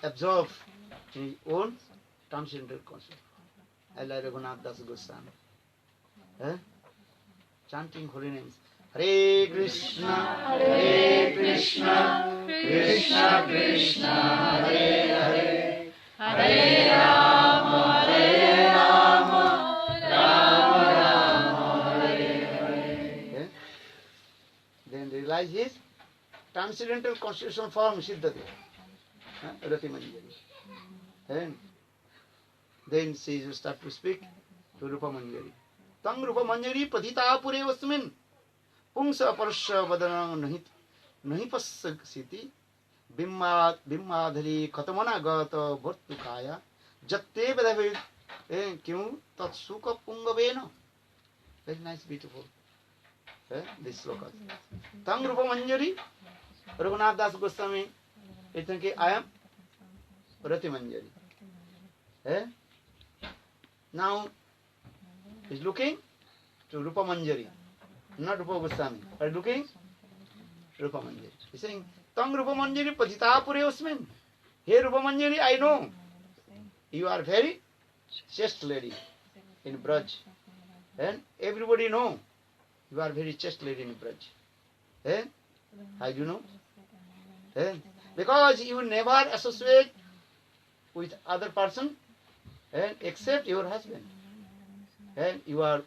absorb in his own transcendental concept. Allah Raghunath Das Goswami. Chanting holy names. Hare Krishna, Krishna Krishna, Hare Hare, Hare Rama, Rama, Hare Hare. Then realize his transcendental constitutional form, Siddhate, Rati Manjari. And then she will start to speak to Rupa Manjari. Tang Rupa Manjari Padhita Pure Vasmin Pungsa Parasha Vadana Nahi Pasasiti Bimmadhari Katamana Gata Bhartukaya Jatte Vedavid Kyu Tatsuka Pungavena. Very nice, beautiful. This sloka. Tang Rupa Manjari Raghunath Das Goswami. I think I am Rati Manjari. Now is looking to Rupa Manjari, not Rupa Goswami, but looking Rupa Manjari. He's saying, Tang Rupa Manjari Padhita Pure Osmin. Hey Rupa Manjari, I know you are very chaste lady in Braj. And everybody know you are very chaste lady in Braj. How do you know? Because you never associate with other person except your husband. And you have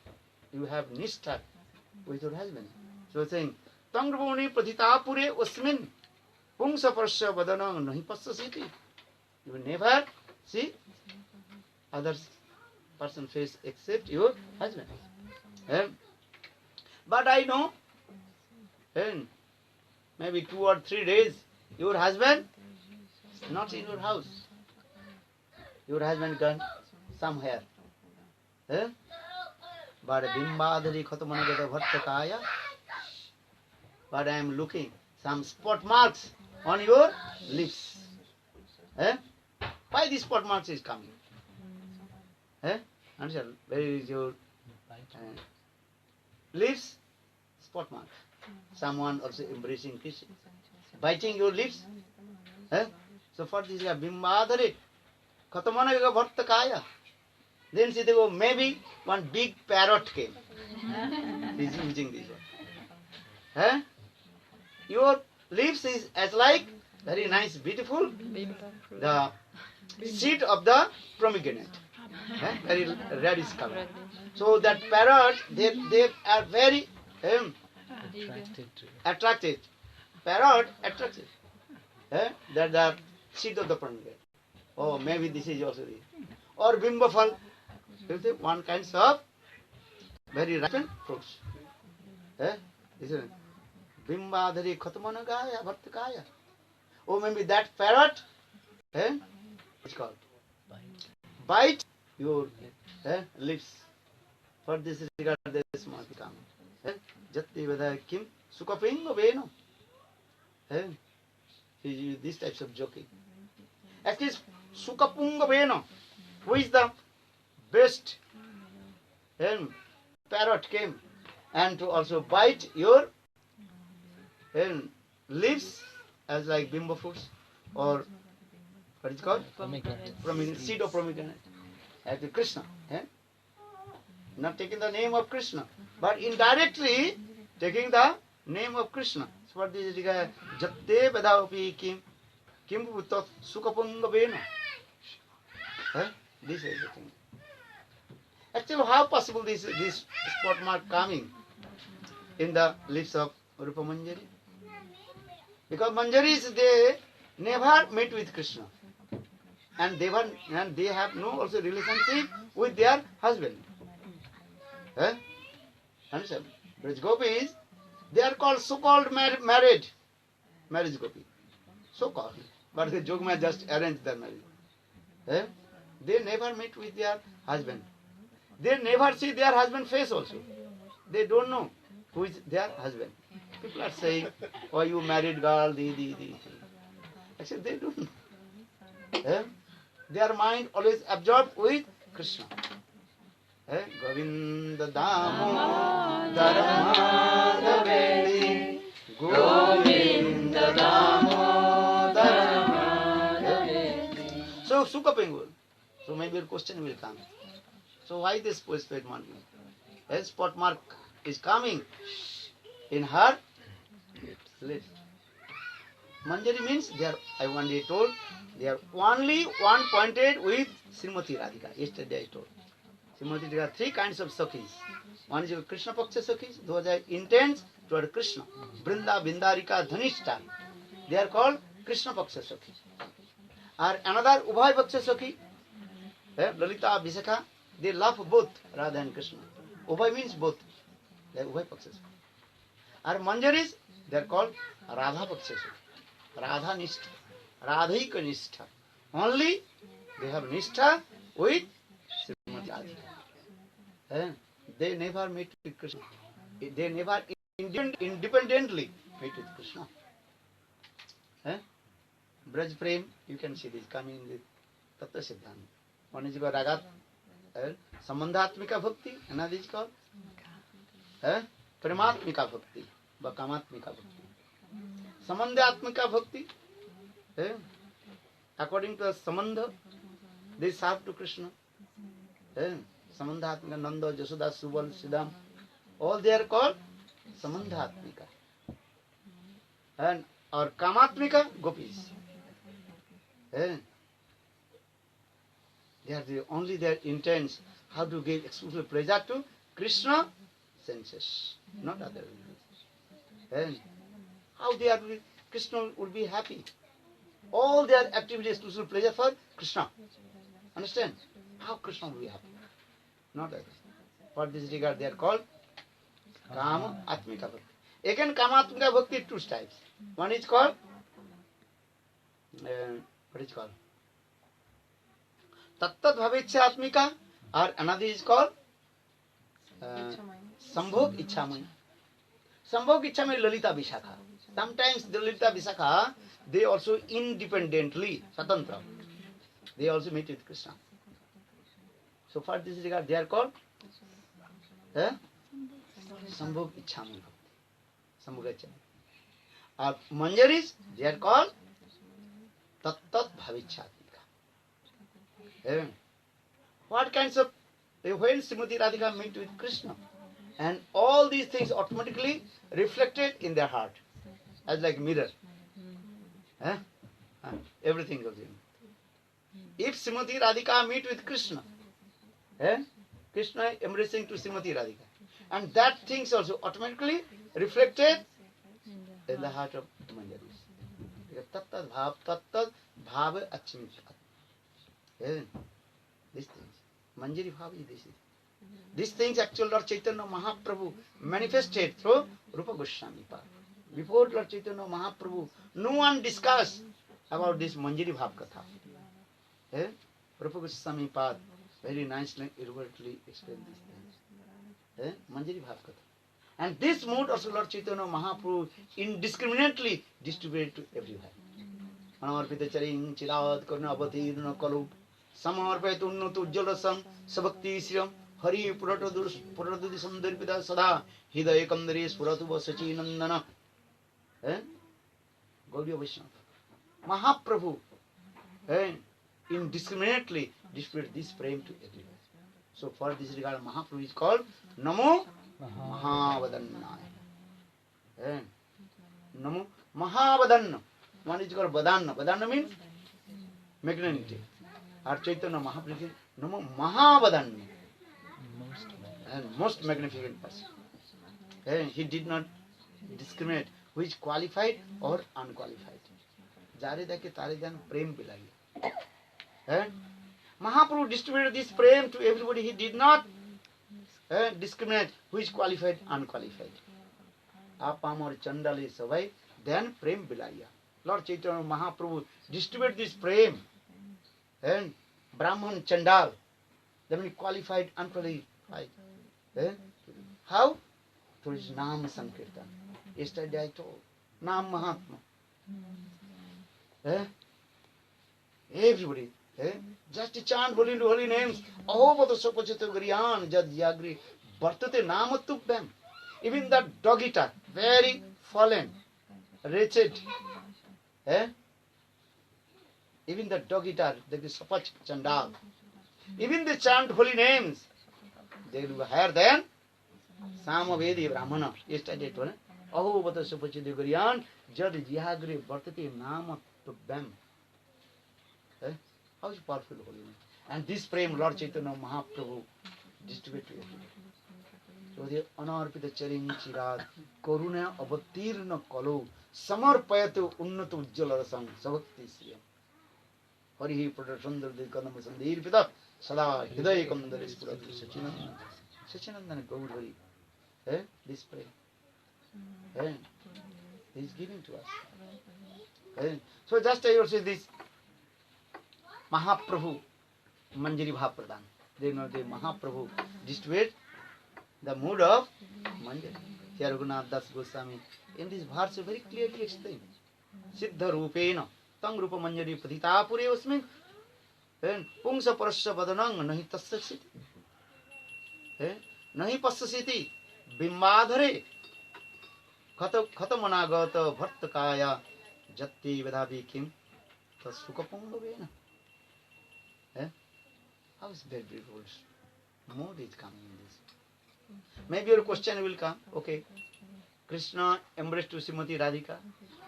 nishtha with your husband. So saying, Tang Rupamani Padhita Pure Osmin Pungsa Parasya Vadana Nahi Pasasiti. You never see other person face except your husband. But I know, maybe 2 or 3 days, your husband is not in your house. Your husband gone somewhere. But Bimbadhari Khatamanagata Bhattakaya. But I am looking some spot marks on your lips. Why these spot marks is coming? Understand? Where is your lips? Spot mark. Someone also embracing kissing. Biting your lips. So for this Bimbadhari Khatamanagata Bhattakaya. Then see, maybe one big parrot came. He's using this one. Your lips is as like very nice, beautiful, the seed of the pomegranate. Very reddish color. So that parrot, they are very attracted. Parrot attracted. That the seed of the pomegranate. Oh, maybe this is also the. Or bimbafal. One kind of very ripened fruits. This is Bimbadhari Khatamanagaya Bhartakaya. Oh, maybe that parrot, it's called bite your lips. For this regard, this must become Jati Veda Kim Sukapinga Veno. These types of joking. Actually, Sukapunga Veno, who is the best parrot came and to also bite your leaves as like bimbo fruits or what is it called? Seed of pomegranate. As the Krishna. Not taking the name of Krishna, but indirectly taking the name of Krishna. So what this is Jatte Vedaupi Kim Bhutot Sukapunga Vena. This is the thing. Actually, how possible this spot mark coming in the lips of Rupa Manjari? Because Manjaris, they never meet with Krishna. And they have no also relationship with their husband. Understand? Braj Gopis, they are called so-called marriage Gopi. So-called. But the Jogma just arranged their marriage. They never meet with their husband. They never see their husband face also. They don't know who is their husband. People are saying, oh, you married girl, Actually, they don't know. Their mind always absorbed with Krishna. Govinda Damodara Madhaveli, Govinda Damodara Madhaveli. So, Sukapingu. So maybe a question will come. So why this postpaid money? A spot mark is coming in her lips. Manjari means they are, I one day told, they are only one pointed with Srimati Radhika. Yesterday I told. Srimati Radhika, three kinds of Sakhis. One is Krishna Paksha Sakhis, those are intense toward Krishna. Brinda, Bindarika, Dhanishta. They are called Krishna Paksha Sakhis. Or another Ubhay Paksha Sakhi, Lalita, Visakha, they love both Radha and Krishna. Ubhay means both. They are Ubhay Paksha Sakhi. Or Manjaris, they are called Radha Paksha Sakhi. Radha Nishtha. Radhika Nishtha. Only they have Nishtha with Srimati Radhika. They never meet with Krishna. They never independently meet with Krishna. Braj Prem, you can see this coming in the Tattva Siddhanta. One is called Ragat, Sambandhatmika Bhakti, another is called Prematmika Bhakti, Kamatmika Bhakti. Sambandhatmika Bhakti, according to the Sambandha, they serve to Krishna. Sambandhatmika, Nanda, Jasoda, Subal, Siddham, all they are called Sambandhatmika. And or Kamatmika, Gopis. They are only their intents how to give exclusive pleasure to Krishna senses, not other. And how they are, Krishna would be happy. All their activities exclusive pleasure for Krishna. Understand? How Krishna will be happy? Not others. For this regard, they are called Kama Atmika Bhakti. Again, Kama Atmika Bhakti, two types. One is called what is called? Tattat Bhavecha Atmika, or another is called Sambhog Ichamai. Sambhog Ichamai Lalita Vishakha. Sometimes the Lalita Vishakha, they also independently, Satantra, they also meet with Krishna. So for this regard, they are called Sambhog Ichamai. Sambhog Ichamai. Manjaris, they are called Tattat Bhavichatmika. What kinds of, when Srimati Radhika meet with Krishna, and all these things automatically reflected in their heart, as like mirror. Everything goes in. If Srimati Radhika meet with Krishna, Krishna embracing to Srimati Radhika, and that things also automatically reflected in the heart of Manjaris. Tattat bhava achimita. These things. Manjari bhava is this. These things actually Lord Chaitanya Mahaprabhu manifested through Rupa Goswami Pad. Before Lord Chaitanya Mahaprabhu, no one discussed about this Manjari Bhav Katha. Rupa Goswami Pad very nicely, elaborately explained these things. Manjari Bhav Katha. And this mood also Lord Chaitanya Mahaprabhu indiscriminately distributed to everywhere. Anarpita charing chirad karna avatirna kalu samarpayat unnatu ujjalasam sabakti sriram hari puratadu sandarpita sada hidaya kandare spuratu vasachi nandana. Gaudiya Vaishnava. Mahaprabhu indiscriminately distributed this prem to everywhere. So for this regard Mahaprabhu is called Namo Mahavadannaya. Namo Mahavadanna. One is called Vadanna. Vadanna means magnanimity. Our Chaitanya Mahaprabhu, Namo Mahavadanna. And most magnificent person. He did not discriminate who is qualified or unqualified. Jare dake tare jan prem bilai. Mahaprabhu distributed this prem to everybody. He did not discriminate who is qualified, unqualified. Apam or Chandali Savai, then prem bilaya. Lord Chaitanya Mahaprabhu distributed this prem. And Brahman, Chandal, they mean qualified, unqualified. How? Through his Nam Sankirtan. Yesterday I told. Nam Mahatma. Everybody. Just chant holy names. Ahobata Sopachita Guryan Jad Yagri Bhartate Namatubham. Even that dog-eater, very fallen, wretched. Even the dog-eater, that is Sapach Chandal. Even they chant holy names. They will be higher than Samavedi Brahmana. Yesterday I told. Ahobata Sopachita Guryan Jad Yagri Bhartate Namatubham. How is powerful holy name? And this prem Lord Chaitanya Mahaprabhu distributed to everybody. So the Anarpita charing chirad Karuna avatirna kalu samarpayatu unnatu ujjalarasam sabakti sriyam Harihi pradasandar dekadam sandir pita sada hidaya kandare spuratu Sachinandana Gaudhari. This prem. He is giving to us. So just I will say this. Mahaprabhu Manjari Bhav Pradhan. They know the Mahaprabhu distributed the mood of Manjari. Here Raghunath Das Goswami in this verse very clearly explained. Siddha Rupena Tang Rupa Manjari Patita Pure Osmin Pungsa Parasya Badanang Nahi Tasya Siti Nahi Pasya Siti Bimbadhare Khatamanagata Bhartakaya Jatti Vedhavi Kim Tasukapungavena. How is very beautiful mood is coming in this. Maybe your question will come, okay, Krishna embraced to Srimati Radhika,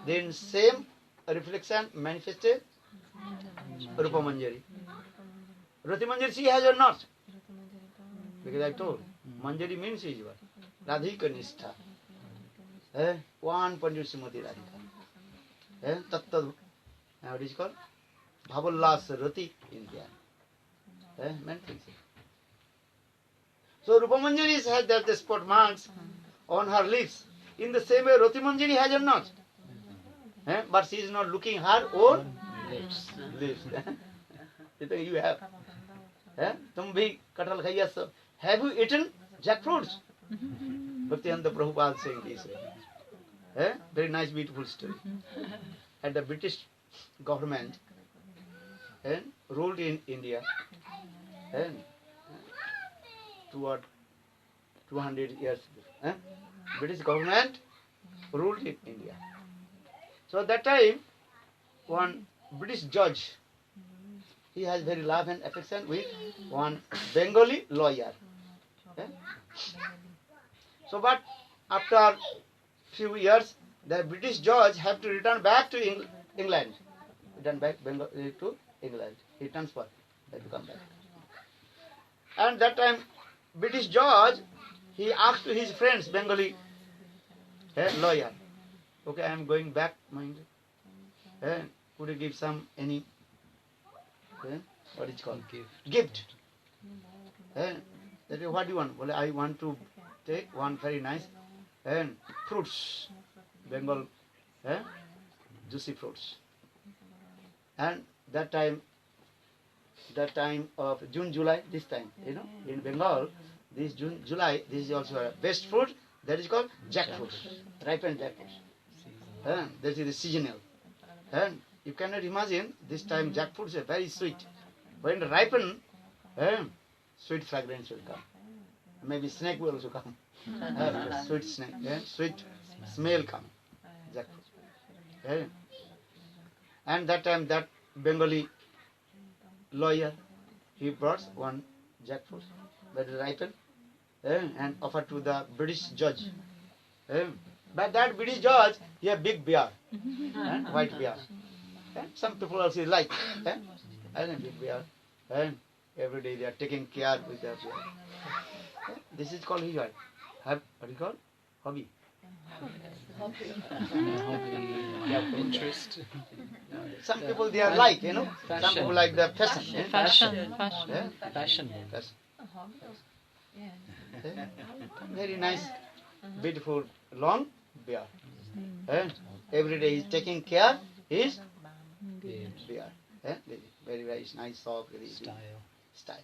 then same reflection manifested Rupa Manjari. Rati Manjari she has or not? Because I told, Manjari means is what? Radhika Nishtha. One point Srimati Radhika. Tattva, what is called? Bhavallas Rati India. Many things. So Rupa Manjari has that the spot marks on her lips. In the same way Rati Manjari has or not? But she is not looking her own lips. You have. Tum bhi katal khaiya sab. Have you eaten jackfruits? Bhaktivedanta Prabhupada saying this. Very nice, beautiful story. And the British government ruled in India toward 200 years ago. British government ruled in India. So at that time, one British judge, he has very love and affection with one Bengali lawyer. So but after few years, the British judge have to return back to England. Return back to England. He transferred. They have to come back. And that time, British judge, he asked to his friends, Bengali lawyer, okay, I am going back, mind. Could you give some, any, what is it called? Gift. That is, what do you want? Well, I want to take one very nice fruits, Bengal, juicy fruits. And that time of June, July, this time, in Bengal, this June, July, this is also a best fruit, That is called jackfruit, ripened jackfruit. That is the seasonal. And you cannot imagine this time jackfruits are very sweet. When ripen, sweet fragrance will come. Maybe snake will also come. Sweet snake, sweet smell come. Jackfruit. And that time that Bengali lawyer, he brought one jackfruit that is ripened and offered to the British judge. But that British judge, he had big beard, white beard. Some people also like, and big beard. And every day they are taking care with their beard. This is called what do you call? Hobby. Interest. Some people they are like, Some people like the fashion. Fashion. Fashion. Very nice, beautiful, long beard. Every day he is taking care his beard. Very, very nice, soft, very style.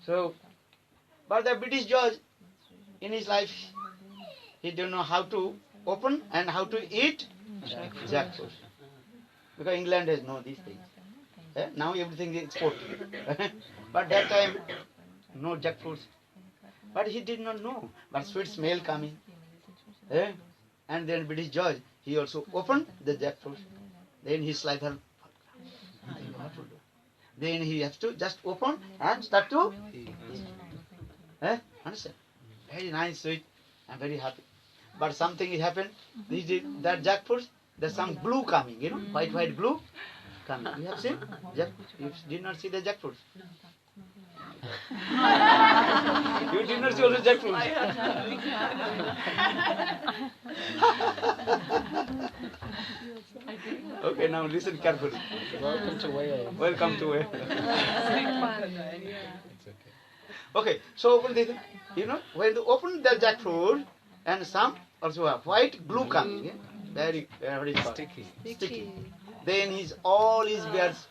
So, but the British judge, in his life, he don't know how to open and how to eat jackfruit. Because England has no these things. Now everything is exported. But that time, no jackfruits. But he did not know. But sweet smell coming. And then British judge, he also opened the jackfruit. Then he slithered. Then he has to just open and start to eat. Understand? Very nice, sweet, and very happy. But something happened. That jackfruit, there's some glue coming, white glue coming. You have seen? You did not see the jackfruit. You did not see all the jackfruit. Okay, now listen carefully. Welcome to Wales. Welcome to Wales. Okay, so when they open the jackfruit and some also have white glue coming, very sticky. Then all his beards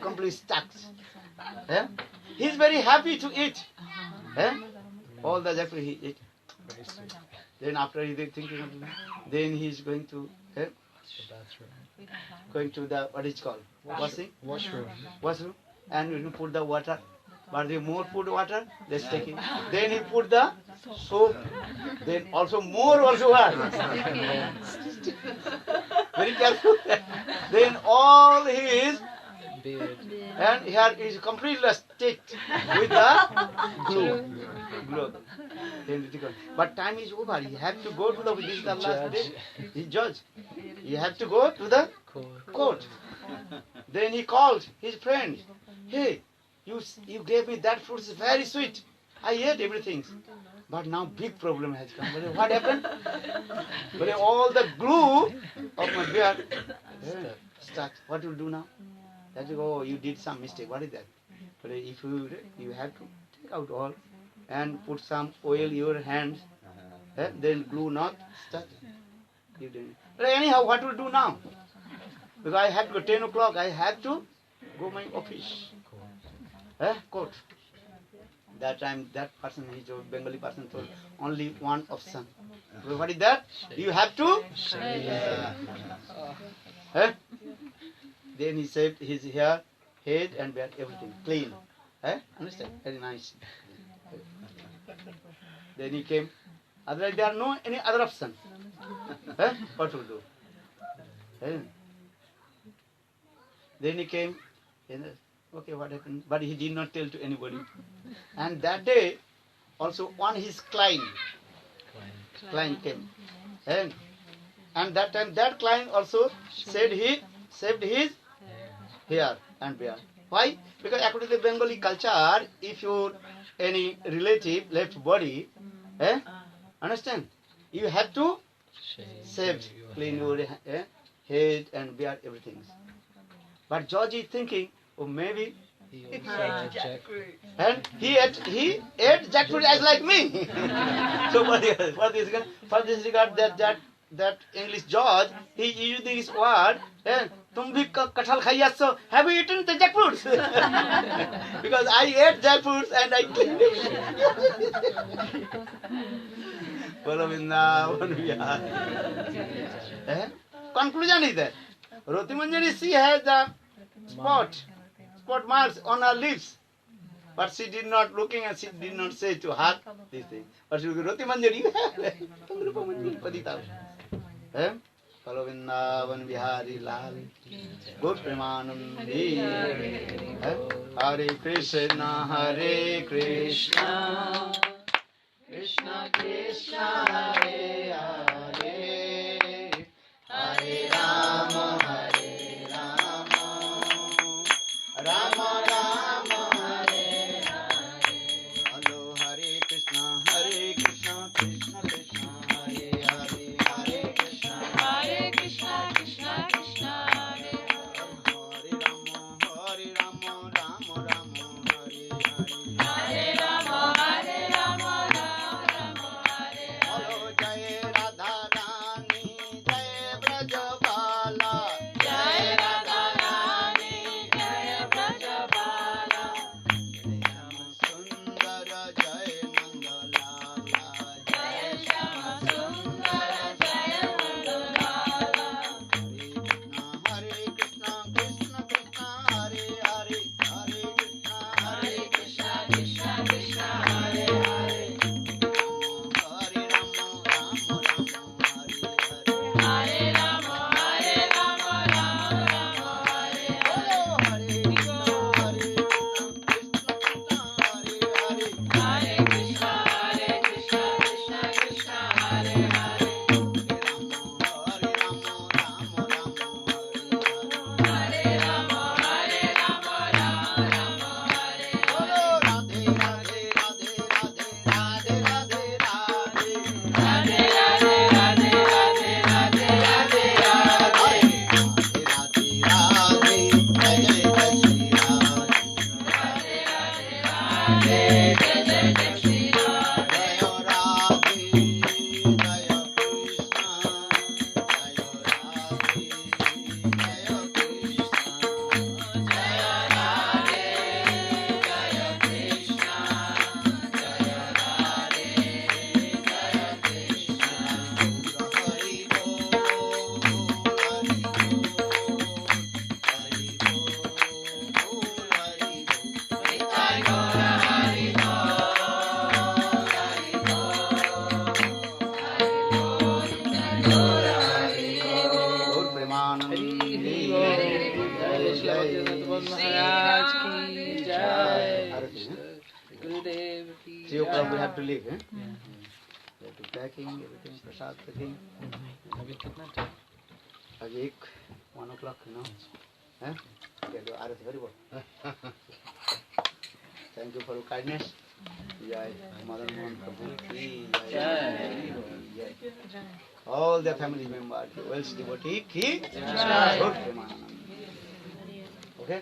completely stuck. He's very happy to eat. All the jackfruit he ate. Then after he thinking of it, then he's going to the what is called washroom, and you put the water. But the more put water, less taking. Then he put the soap. Then also more water. Very careful. Then all his Beard. and here is completely sticked with the glue. Then but time is over. He had to go to this is the last day. He judge. He had to go to the court. Then he called his friend. Hey, you gave me that fruit. It's very sweet. I ate everything. But now big problem has come. What happened? But all the glue of my beard stuck. What will do now? That you did some mistake. What is that? But if you have to take out all and put some oil in your hands, then glue not stuck. You didn't. But anyhow, what will do now? Because I have to go 10 o'clock. I have to go my office. Court. That time, that person, he told, Bengali person told, only one option. So what is that? You have to shave. Then he shaved his hair, head and beard, everything clean. Understand? Very nice. Then he came. Otherwise, there are no any other option. What to do? Then he came. Okay, what happened? But he did not tell to anybody. And that day, also one his client came. And that time, that client also said he saved his hair and beard. Why? Because according to the Bengali culture, if your any relative left body, understand? You have to shave, clean your head and beard, everything. But George is thinking, oh, maybe. And he ate jackfruit as like me. So for this regard, that that English judge, he used this word, तुम भी कटहल खाइए so have you eaten the jackfruits? Because I ate jackfruits and I cleaned it. बोलो वृंदावन विहार. Conclusion is that Roti Manjari, she has the spot marks on her lips. But she did not looking and she did not say to her this thing. But she Roti Manjari, Rupa Manjari Padita. Follow Vrindavan Vihari Lal. Good Premanandi. Hare Krishna, Hare Krishna. Krishna Krishna, Hare Hare. Hare Rama, Hare Rama. Rama Rama, Hare Hare. Hello, Hare Krishna, Krishna Krishna, Hare Hare. Hare Krishna, Krishna Krishna, Hare Hare. Hare Rama, Rama Rama, Hare Hare. Hare Rama, Rama Rama, Hare Hare. Hello, Jai Radha Rani, Jai Brajabala. Jai Radha Rani, Jai Brajabala. Jai Shama Sundara, Jai Nandalala. Jai Shama Sundara, Jai Nandalala. Hare Krishna, Krishna Krishna, Hare Hare. Hare Krishna, Krishna Krishna, Hare Hare. Hare Rama, Rama Rama, Hare Hare. Hare Rama, Rama Rama, Hare Hare. Hare Krishna, Krishna Krishna, Hare Hare. Hare Krishna, Krishna Krishna, Hare Hare. Hare Rama, Rama Rama, Hare Hare. Hare Rama, Rama Rama, Hare Hare. Radhe Radhe Radhe Radhe Radhe Radhe Radhe. Radhe Radhe Radhe Radhe Radhe Radhe Radhe. Radhe Radhe Jai Jai Jai Shri Radhe. Radhe Radhe Radhe Jai Jai Jai Shri Radhe. Jai Radhe Jai Krishna. Jai Radhe Jai Krishna. Jai Radhe Jai Krishna. Jai Radhe Jai Krishna. Hari Bol, Hari Bol, Hari Bol, Hari Bol. Nitai Gaura Hari Bol, Hari Bol, Hari Bol, Nitai Gaura Hari Bol. Gaur Premanandi. Jai Maharaj ki jai. Gurudev ki 3 o'clock we have to jai. leave. We have to packing, everything, prasad packing. अभी कितना time? अभी 1 o'clock, you know. आरती हरि बोल. Thank you for your kindness. Jai Madan Mohan Prabhu ki jai. All the family members, Welsh devotee ki jai. Good Premanand. Okay.